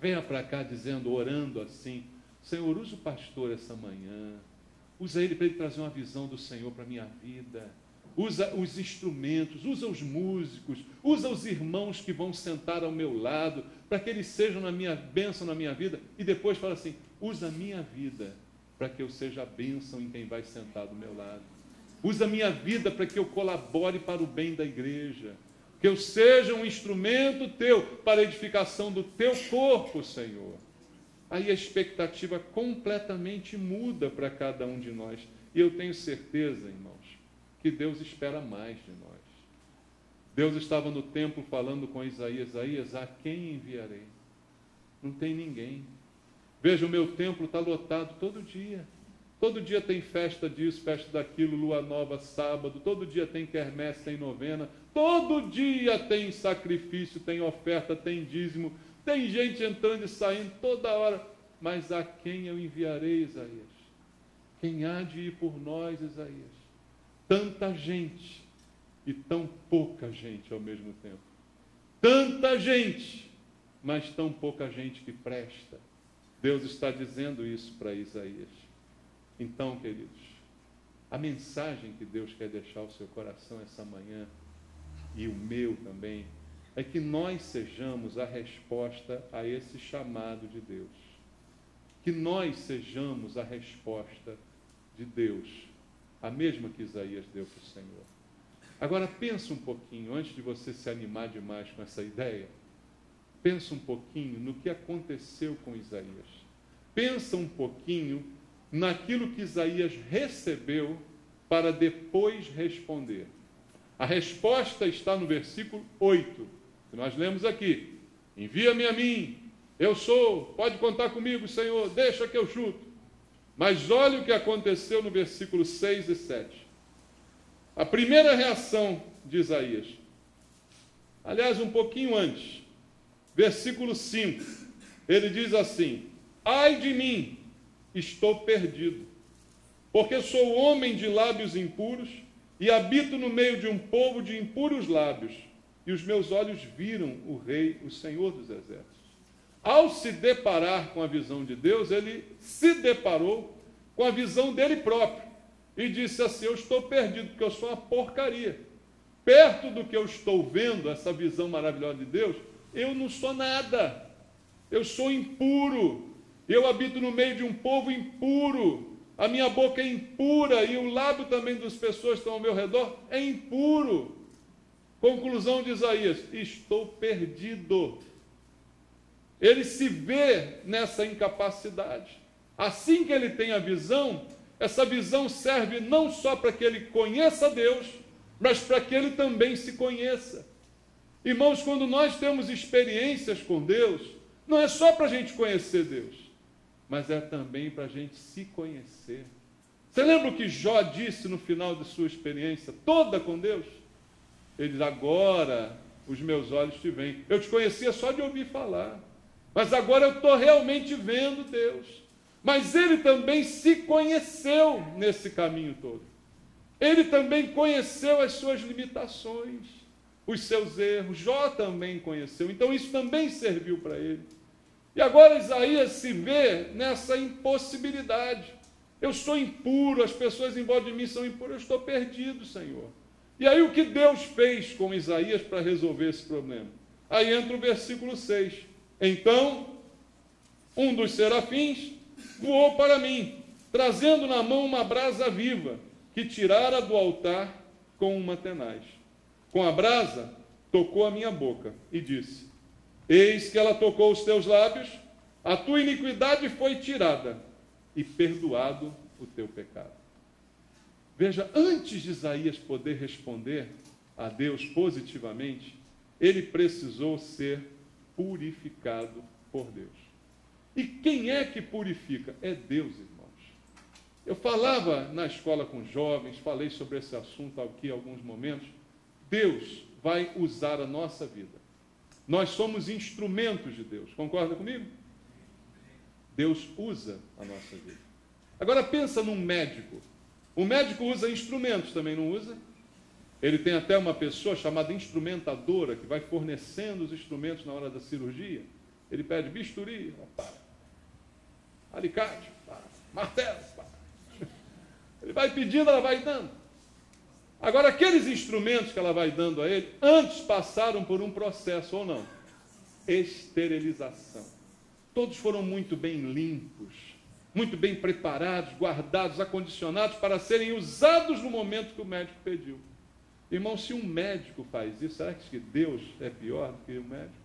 Venha para cá dizendo, orando assim: Senhor, usa o pastor essa manhã. Usa ele para ele trazer uma visão do Senhor para a minha vida. Usa os instrumentos, usa os músicos, usa os irmãos que vão sentar ao meu lado, para que eles sejam na minha bênção na minha vida, e depois fala assim: usa a minha vida para que eu seja a bênção em quem vai sentar do meu lado. Usa a minha vida para que eu colabore para o bem da igreja. Que eu seja um instrumento teu para a edificação do teu corpo, Senhor. Aí a expectativa completamente muda para cada um de nós. E eu tenho certeza, irmãos, que Deus espera mais de nós. Deus estava no templo falando com Isaías: Isaías, a quem enviarei? Não tem ninguém. Veja, o meu templo está lotado todo dia. Todo dia tem festa disso, festa daquilo, lua nova, sábado. Todo dia tem quermesse, tem novena. Todo dia tem sacrifício, tem oferta, tem dízimo. Tem gente entrando e saindo toda hora. Mas a quem eu enviarei, Isaías? Quem há de ir por nós, Isaías? Tanta gente e tão pouca gente ao mesmo tempo. Tanta gente, mas tão pouca gente que presta. Deus está dizendo isso para Isaías. Então, queridos, a mensagem que Deus quer deixar ao seu coração essa manhã, e o meu também, é que nós sejamos a resposta a esse chamado de Deus. Que nós sejamos a resposta de Deus, a mesma que Isaías deu para o Senhor. Agora, pensa um pouquinho, antes de você se animar demais com essa ideia, pensa um pouquinho no que aconteceu com Isaías. Pensa um pouquinho naquilo que Isaías recebeu para depois responder. A resposta está no versículo 8, que nós lemos aqui. Envia-me a mim, eu sou, pode contar comigo, Senhor, deixa que eu chuto. Mas olha o que aconteceu no versículo 6 e 7. A primeira reação de Isaías, aliás, um pouquinho antes, versículo 5, ele diz assim: ai de mim, estou perdido, porque sou homem de lábios impuros e habito no meio de um povo de impuros lábios, e os meus olhos viram o Rei, o Senhor dos Exércitos. Ao se deparar com a visão de Deus, ele se deparou com a visão dele próprio e disse assim: eu estou perdido, porque eu sou uma porcaria. Perto do que eu estou vendo, essa visão maravilhosa de Deus, eu não sou nada. Eu sou impuro. Eu habito no meio de um povo impuro. A minha boca é impura e o lábio também das pessoas que estão ao meu redor é impuro. Conclusão de Isaías: estou perdido. Ele se vê nessa incapacidade. Assim que ele tem a visão, essa visão serve não só para que ele conheça Deus, mas para que ele também se conheça. Irmãos, quando nós temos experiências com Deus, não é só para a gente conhecer Deus, mas é também para a gente se conhecer. Você lembra o que Jó disse no final de sua experiência toda com Deus? Ele diz: agora os meus olhos te veem. Eu te conhecia só de ouvir falar, mas agora eu estou realmente vendo Deus. Mas ele também se conheceu nesse caminho todo. Ele também conheceu as suas limitações, os seus erros. Jó também conheceu. Então isso também serviu para ele. E agora Isaías se vê nessa impossibilidade. Eu sou impuro, as pessoas em volta de mim são impuras, eu estou perdido, Senhor. E aí o que Deus fez com Isaías para resolver esse problema? Aí entra o versículo 6. Então, um dos serafins voou para mim, trazendo na mão uma brasa viva, que tirara do altar com uma tenaz. Com a brasa, tocou a minha boca e disse: eis que ela tocou os teus lábios, a tua iniquidade foi tirada e perdoado o teu pecado. Veja, antes de Isaías poder responder a Deus positivamente, ele precisou ser purificado por Deus. E quem é que purifica? É Deus, irmãos. Eu falava na escola com jovens, falei sobre esse assunto aqui em alguns momentos. Deus vai usar a nossa vida. Nós somos instrumentos de Deus. Concorda comigo? Deus usa a nossa vida. Agora pensa num médico. O médico usa instrumentos, também não usa? Ele tem até uma pessoa chamada instrumentadora que vai fornecendo os instrumentos na hora da cirurgia. Ele pede bisturi, para. Alicate, para. Martelo, para. Ele vai pedindo, ela vai dando. Agora, aqueles instrumentos que ela vai dando a ele, antes passaram por um processo, ou não? Esterilização. Todos foram muito bem limpos, muito bem preparados, guardados, acondicionados para serem usados no momento que o médico pediu. Irmão, se um médico faz isso, será que Deus é pior do que o médico?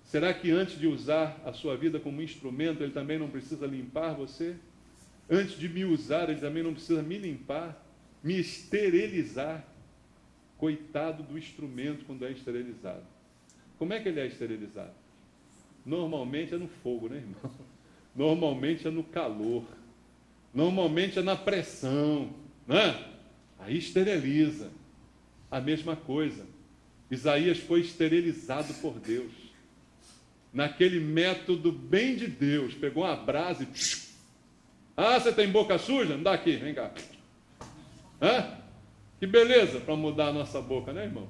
Será que antes de usar a sua vida como instrumento, ele também não precisa limpar você? Antes de me usar, ele também não precisa me limpar, me esterilizar? Coitado do instrumento quando é esterilizado. Como é que ele é esterilizado? Normalmente é no fogo, né, irmão? Normalmente é no calor. Normalmente é na pressão, né? Aí esteriliza. A mesma coisa. Isaías foi esterilizado por Deus. Naquele método bem de Deus. Pegou uma brasa e... Ah, você tem boca suja? Me dá aqui, vem cá. Hã? Que beleza para mudar a nossa boca, né, irmão?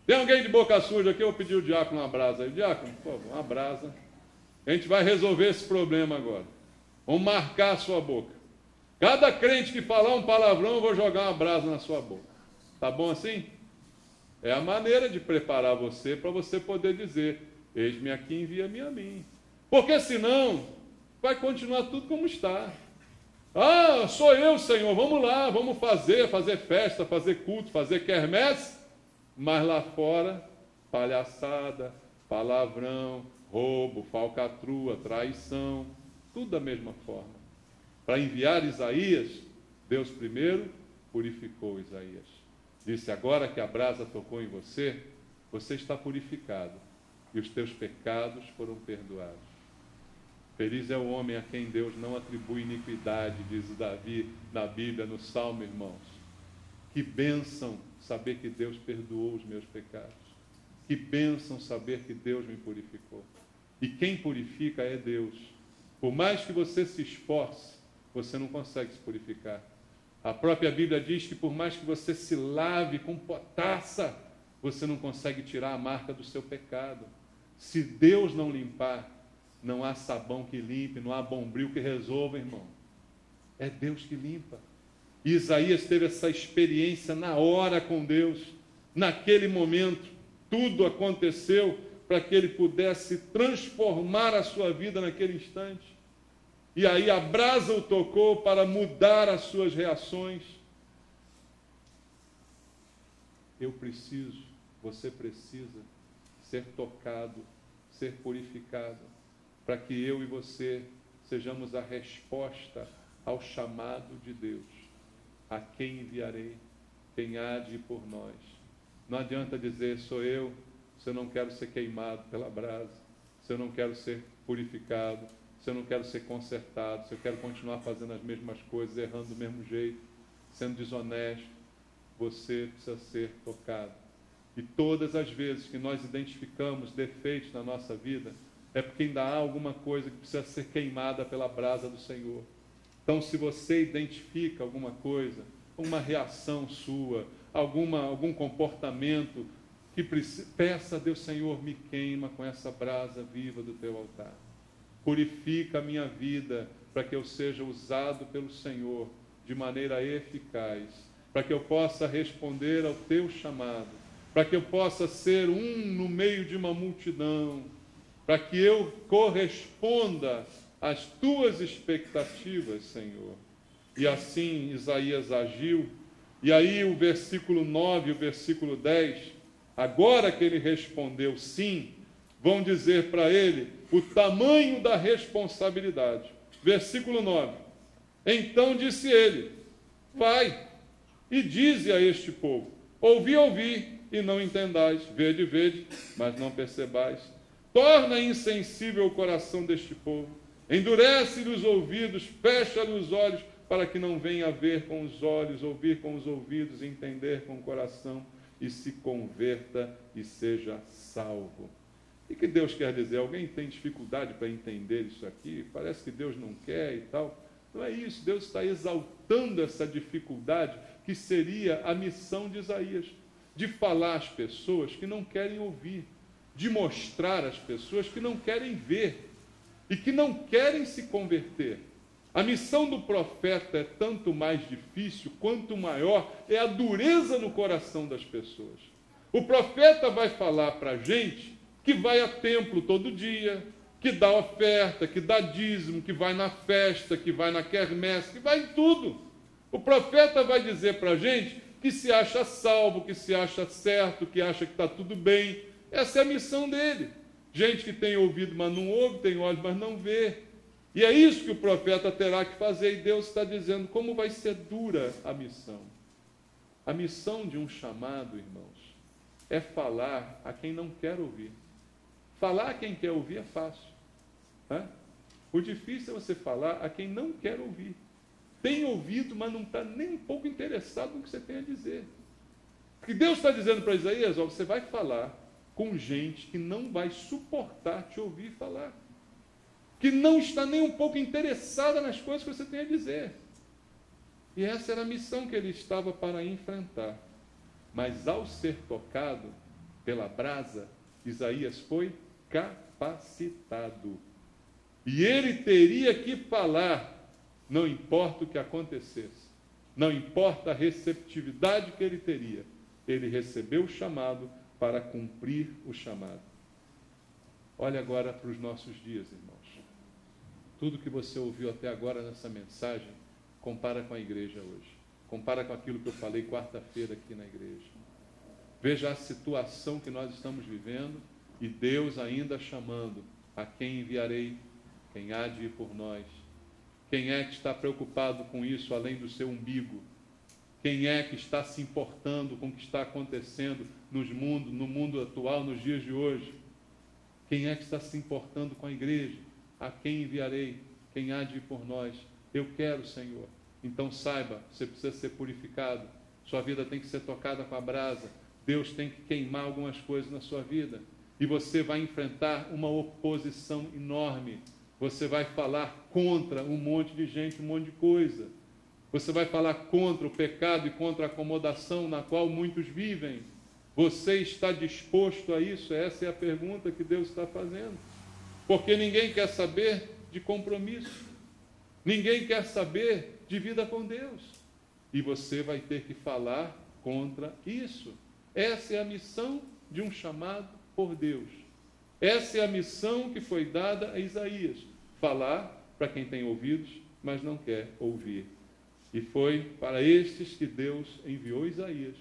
Tem alguém de boca suja aqui? Eu vou pedir o diácono uma brasa aí. Diácono, por favor, uma brasa. A gente vai resolver esse problema agora. Vamos marcar a sua boca. Cada crente que falar um palavrão, eu vou jogar uma brasa na sua boca. Tá bom assim? É a maneira de preparar você para você poder dizer: eis-me aqui, envia-me a mim. Porque senão, vai continuar tudo como está. Ah, sou eu, Senhor, vamos lá, vamos fazer festa, fazer culto, fazer quermesse. Mas lá fora, palhaçada, palavrão, roubo, falcatrua, traição, tudo da mesma forma. Para enviar Isaías, Deus primeiro purificou Isaías. Disse: agora que a brasa tocou em você, você está purificado e os teus pecados foram perdoados. Feliz é o homem a quem Deus não atribui iniquidade, diz Davi na Bíblia, no Salmo, irmãos. Que bênção saber que Deus perdoou os meus pecados. Que bênção saber que Deus me purificou. E quem purifica é Deus. Por mais que você se esforce, você não consegue se purificar. A própria Bíblia diz que por mais que você se lave com potassa, você não consegue tirar a marca do seu pecado. Se Deus não limpar, não há sabão que limpe, não há bombril que resolva, irmão. É Deus que limpa. E Isaías teve essa experiência na hora com Deus. Naquele momento, tudo aconteceu para que ele pudesse transformar a sua vida naquele instante. E aí a brasa o tocou para mudar as suas reações. Eu preciso, você precisa ser tocado, ser purificado, para que eu e você sejamos a resposta ao chamado de Deus. A quem enviarei? Quem há de ir por nós? Não adianta dizer: sou eu, se eu não quero ser queimado pela brasa, se eu não quero ser purificado, se eu não quero ser consertado, se eu quero continuar fazendo as mesmas coisas, errando do mesmo jeito, sendo desonesto. Você precisa ser tocado. E todas as vezes que nós identificamos defeitos na nossa vida, é porque ainda há alguma coisa que precisa ser queimada pela brasa do Senhor. Então, se você identifica alguma coisa, uma reação sua, algum comportamento, que peça a Deus: Senhor, me queima com essa brasa viva do teu altar. Purifica a minha vida para que eu seja usado pelo Senhor de maneira eficaz, para que eu possa responder ao teu chamado, para que eu possa ser um no meio de uma multidão, para que eu corresponda às tuas expectativas, Senhor. E assim Isaías agiu. E aí o versículo 9 e o versículo 10, agora que ele respondeu sim, vão dizer para ele o tamanho da responsabilidade. Versículo 9. Então disse ele: vai e dize a este povo: ouvi, ouvi, e não entendais, vede, vede, mas não percebais. Torna insensível o coração deste povo, endurece-lhe os ouvidos, fecha-lhe os olhos, para que não venha a ver com os olhos, ouvir com os ouvidos, entender com o coração, e se converta e seja salvo. O que Deus quer dizer? Alguém tem dificuldade para entender isso aqui? Parece que Deus não quer e tal. Não é isso. Deus está exaltando essa dificuldade, que seria a missão de Isaías, de falar às pessoas que não querem ouvir, de mostrar às pessoas que não querem ver e que não querem se converter. A missão do profeta é tanto mais difícil, quanto maior é a dureza no coração das pessoas. O profeta vai falar para a gente que vai a templo todo dia, que dá oferta, que dá dízimo, que vai na festa, que vai na quermesse, que vai em tudo. O profeta vai dizer para a gente que se acha salvo, que se acha certo, que acha que está tudo bem. Essa é a missão dele. Gente que tem ouvido, mas não ouve, tem olhos, mas não vê. E é isso que o profeta terá que fazer, e Deus está dizendo como vai ser dura a missão. A missão de um chamado, irmãos, é falar a quem não quer ouvir. Falar a quem quer ouvir é fácil. Né? O difícil é você falar a quem não quer ouvir. Tem ouvido, mas não está nem um pouco interessado no que você tem a dizer. O que Deus está dizendo para Isaías, ó, você vai falar com gente que não vai suportar te ouvir falar, que não está nem um pouco interessada nas coisas que você tem a dizer. E essa era a missão que ele estava para enfrentar. Mas ao ser tocado pela brasa, Isaías foi capacitado. E ele teria que falar, não importa o que acontecesse, não importa a receptividade que ele teria, ele recebeu o chamado para cumprir o chamado. Olha agora para os nossos dias, irmãos. Tudo que você ouviu até agora nessa mensagem, compara com a igreja hoje. Compara com aquilo que eu falei quarta-feira aqui na igreja. Veja a situação que nós estamos vivendo e Deus ainda chamando: a quem enviarei? Quem há de ir por nós? Quem é que está preocupado com isso além do seu umbigo? Quem é que está se importando com o que está acontecendo no mundo atual, nos dias de hoje? Quem é que está se importando com a igreja? A quem enviarei? Quem há de ir por nós? Eu quero, Senhor. Então saiba, você precisa ser purificado. Sua vida tem que ser tocada com a brasa. Deus tem que queimar algumas coisas na sua vida. E você vai enfrentar uma oposição enorme. Você vai falar contra um monte de gente, um monte de coisa. Você vai falar contra o pecado e contra a acomodação na qual muitos vivem. Você está disposto a isso? Essa é a pergunta que Deus está fazendo. Porque ninguém quer saber de compromisso. Ninguém quer saber de vida com Deus. E você vai ter que falar contra isso. Essa é a missão de um chamado por Deus. Essa é a missão que foi dada a Isaías. Falar para quem tem ouvidos, mas não quer ouvir. E foi para estes que Deus enviou Isaías.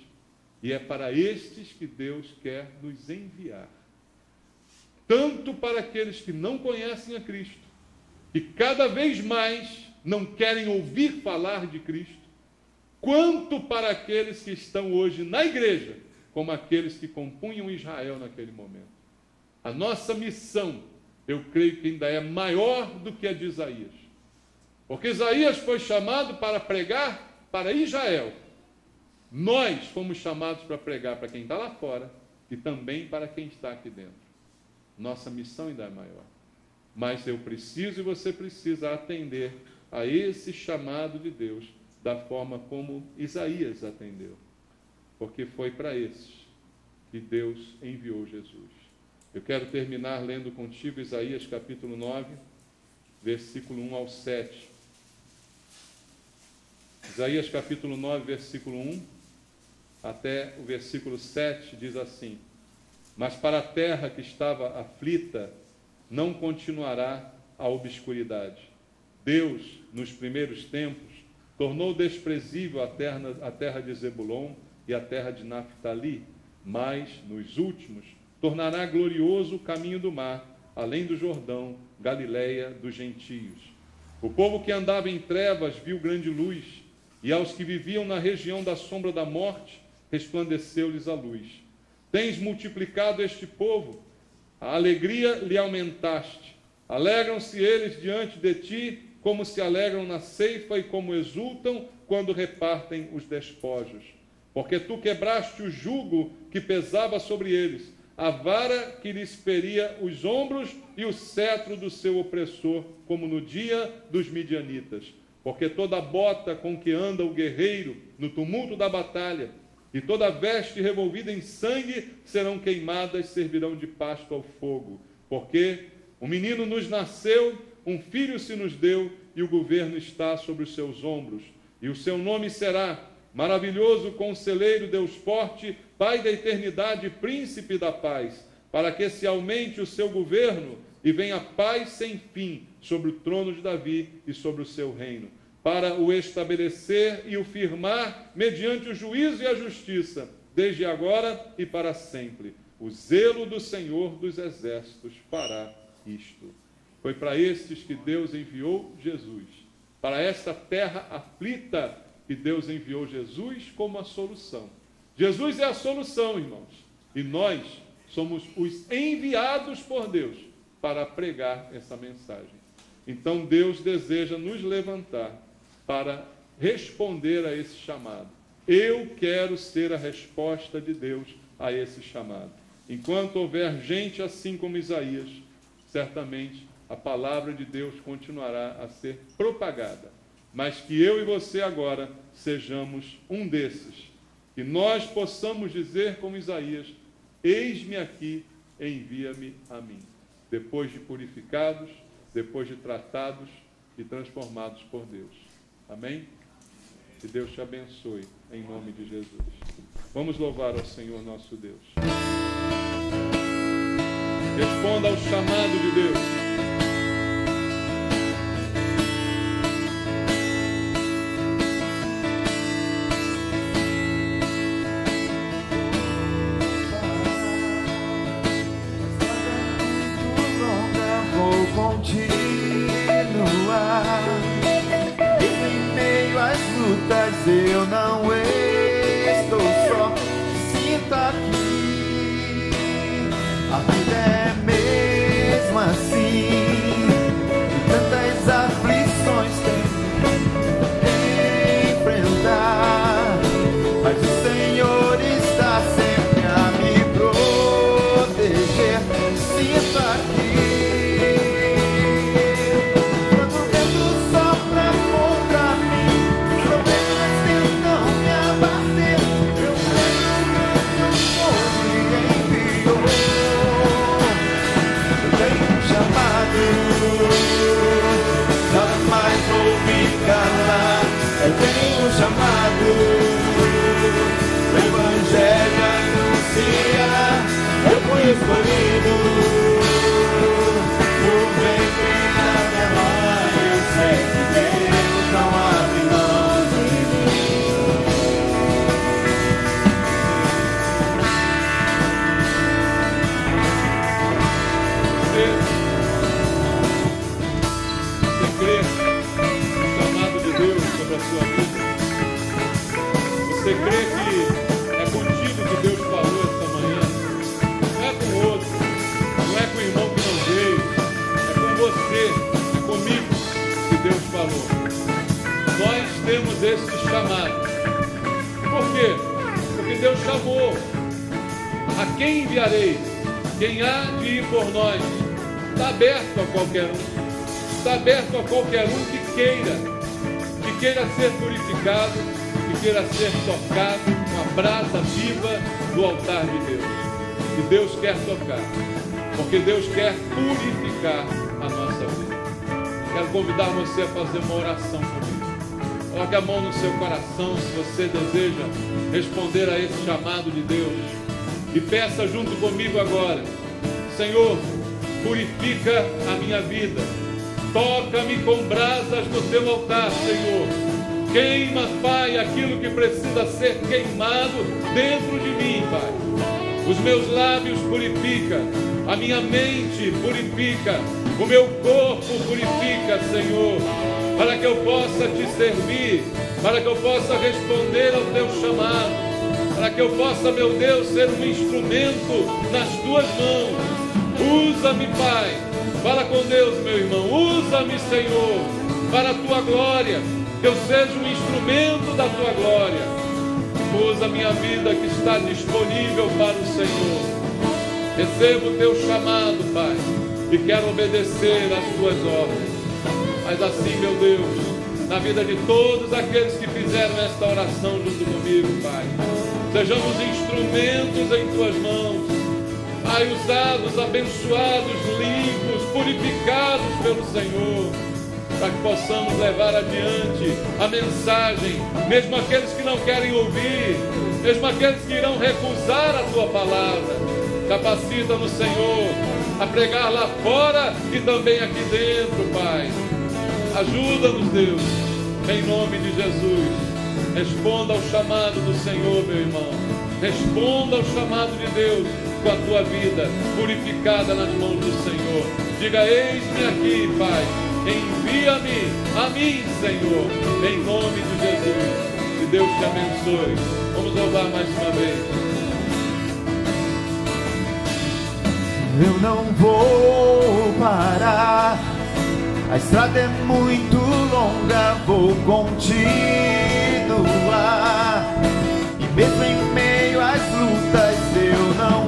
E é para estes que Deus quer nos enviar. Tanto para aqueles que não conhecem a Cristo, que cada vez mais não querem ouvir falar de Cristo, quanto para aqueles que estão hoje na igreja, como aqueles que compunham Israel naquele momento. A nossa missão, eu creio que ainda é maior do que a de Isaías. Porque Isaías foi chamado para pregar para Israel. Nós fomos chamados para pregar para quem está lá fora e também para quem está aqui dentro. Nossa missão ainda é maior. Mas eu preciso e você precisa atender a esse chamado de Deus da forma como Isaías atendeu. Porque foi para esses que Deus enviou Jesus. Eu quero terminar lendo contigo Isaías capítulo 9, versículo 1 ao 7. Isaías capítulo 9, versículo 1 até o versículo 7 diz assim: Mas para a terra que estava aflita, não continuará a obscuridade. Deus, nos primeiros tempos, tornou desprezível a terra de Zebulon e a terra de Naftali, mas, nos últimos, tornará glorioso o caminho do mar, além do Jordão, Galileia dos gentios. O povo que andava em trevas viu grande luz, e aos que viviam na região da sombra da morte, resplandeceu-lhes a luz. Tens multiplicado este povo, a alegria lhe aumentaste. Alegram-se eles diante de ti, como se alegram na ceifa e como exultam quando repartem os despojos. Porque tu quebraste o jugo que pesava sobre eles, a vara que lhes feria os ombros e o cetro do seu opressor, como no dia dos midianitas. Porque toda bota com que anda o guerreiro no tumulto da batalha, e toda veste revolvida em sangue serão queimadas, servirão de pasto ao fogo. Porque um menino nos nasceu, um filho se nos deu, e o governo está sobre os seus ombros. E o seu nome será Maravilhoso Conselheiro, Deus Forte, Pai da Eternidade, Príncipe da Paz, para que se aumente o seu governo e venha paz sem fim sobre o trono de Davi e sobre o seu reino, para o estabelecer e o firmar mediante o juízo e a justiça, desde agora e para sempre. O zelo do Senhor dos Exércitos fará isto. Foi para estes que Deus enviou Jesus. Para esta terra aflita que Deus enviou Jesus como a solução. Jesus é a solução, irmãos. E nós somos os enviados por Deus para pregar essa mensagem. Então Deus deseja nos levantar para responder a esse chamado. Eu quero ser a resposta de Deus a esse chamado. Enquanto houver gente assim como Isaías, certamente a palavra de Deus continuará a ser propagada. Mas que eu e você agora sejamos um desses. Que nós possamos dizer como Isaías: eis-me aqui, envia-me a mim. Depois de purificados, depois de tratados e transformados por Deus. Amém? Que Deus te abençoe, em nome de Jesus. Vamos louvar ao Senhor nosso Deus. Responda ao chamado de Deus. Vou continuar. Em meio às lutas eu não estou só. Sinto aqui, a vida é mesmo assim. Tantas aflições tem que enfrentar, mas o Senhor está sempre a me proteger. Sinto aqui. Eu tenho chamado, o Evangelho anuncia, eu fui escolhido, no ventre da minha mãe, eu sei que Deus não abre mão de mim. Você crê no chamado de Deus sobre a sua vida? Você crê que é contigo que Deus falou essa manhã? Não é com outro, não é com o irmão que não veio, é com você, é comigo que Deus falou. Nós temos esse chamado. Por quê? Porque Deus chamou. A quem enviarei? Quem há de ir por nós? Está aberto a qualquer um. Está aberto a qualquer um que queira ser purificado, que queira ser tocado com a brasa viva do altar de Deus. E Deus quer tocar, porque Deus quer purificar a nossa vida. Quero convidar você a fazer uma oração comigo. Coloque a mão no seu coração se você deseja responder a esse chamado de Deus. E peça junto comigo agora: Senhor, purifica a minha vida. Toca-me com brasas no teu altar, Senhor. Queima, Pai, aquilo que precisa ser queimado dentro de mim, Pai. Os meus lábios purifica, a minha mente purifica, o meu corpo purifica, Senhor, para que eu possa te servir, para que eu possa responder ao teu chamado, para que eu possa, meu Deus, ser um instrumento nas tuas mãos. Usa-me, Pai. Fala com Deus, meu irmão. Usa-me, Senhor, para a tua glória. Que eu seja um instrumento da tua glória. Usa a minha vida que está disponível para o Senhor. Recebo o teu chamado, Pai, e quero obedecer às tuas ordens. Mas assim, meu Deus, na vida de todos aqueles que fizeram esta oração junto comigo, Pai, sejamos instrumentos em tuas mãos. Pai, usados, abençoados, limpos, purificados pelo Senhor, para que possamos levar adiante a mensagem, mesmo aqueles que não querem ouvir, mesmo aqueles que irão recusar a tua palavra. Capacita-nos, Senhor, a pregar lá fora e também aqui dentro, Pai. Ajuda-nos, Deus, em nome de Jesus. Responda ao chamado do Senhor, meu irmão. Responda ao chamado de Deus com a tua vida purificada nas mãos do Senhor. Diga: eis-me aqui, Pai, envia-me a mim, Senhor, em nome de Jesus. Que Deus te abençoe. Vamos louvar mais uma vez. Eu não vou parar, a estrada é muito longa, vou continuar. E mesmo em meio às lutas eu não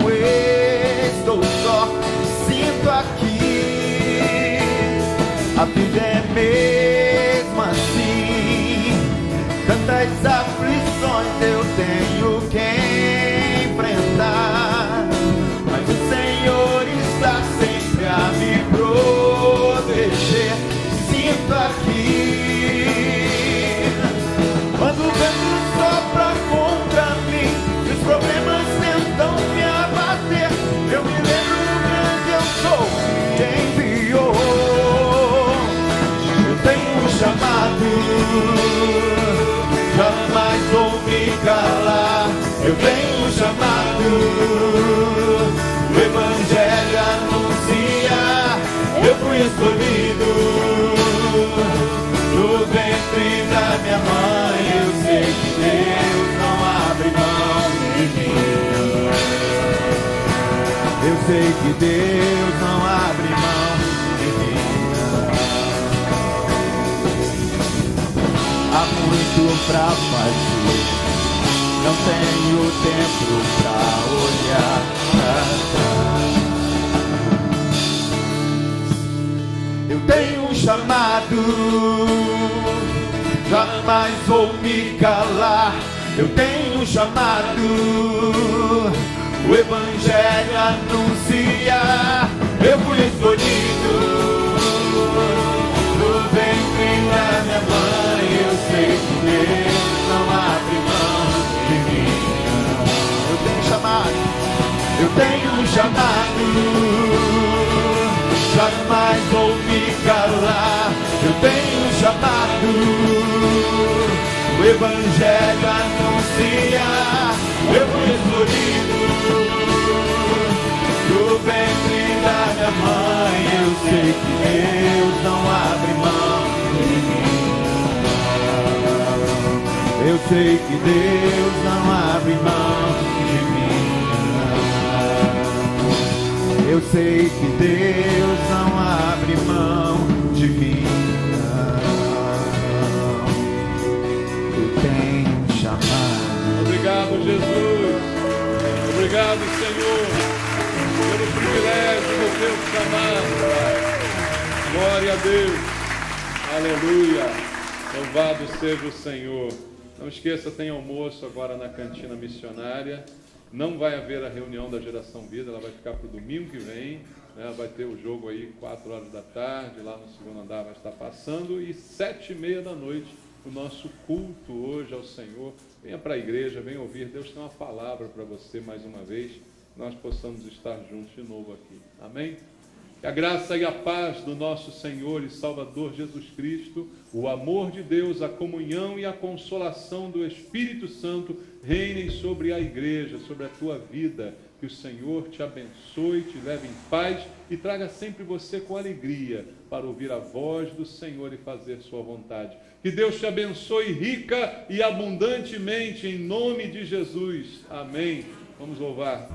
estou só, me sinto aqui. A vida é mesmo assim, tantas aflições eu tenho que enfrentar, mas o Senhor está sempre a me proteger. Sinto aqui, quando o vento sopra contra mim, os problemas tentam me abater, eu me lembro do grande eu sou que enviou. Eu tenho um chamado, jamais vou me calar. Eu tenho um chamado, o Evangelho anuncia. Eu fui escolhido no ventre da minha mãe. Eu sei que Deus não abre mão de mim. Eu sei que Deus não abre mão de mim. Há muito pra fazer, não tenho tempo pra olhar pra trás. Eu tenho um chamado, jamais vou me calar. Eu tenho um chamado, o Evangelho anuncia. Eu fui escolhido no ventre da minha mãe. Eu sei que Deus não abre mão de mim. Eu tenho um chamado, eu tenho um chamado, jamais vou me calar. Eu tenho um chamado, o Evangelho anuncia. Eu fui escolhido do ventre da minha mãe. Eu sei que Deus não abre mão de mim. Eu sei que Deus não abre mão de mim. Eu sei que Deus não abre mão de mim. Eu tenho um chamado. Obrigado, Jesus. Obrigado, Senhor, pelo privilégio do teu chamado, Pai. Glória a Deus. Aleluia. Louvado seja o Senhor. Não esqueça, tem almoço agora na cantina missionária. Não vai haver a reunião da Geração Vida, ela vai ficar para o domingo que vem, né? Vai ter o jogo aí 4 horas da tarde, lá no segundo andar vai estar passando, e 7h30 da noite, o nosso culto hoje ao Senhor. Venha para a igreja, venha ouvir, Deus tem uma palavra para você mais uma vez, nós possamos estar juntos de novo aqui. Amém? Que a graça e a paz do nosso Senhor e Salvador Jesus Cristo, o amor de Deus, a comunhão e a consolação do Espírito Santo reinem sobre a igreja, sobre a tua vida. Que o Senhor te abençoe, te leve em paz e traga sempre você com alegria para ouvir a voz do Senhor e fazer sua vontade. Que Deus te abençoe rica e abundantemente em nome de Jesus. Amém. Vamos louvar.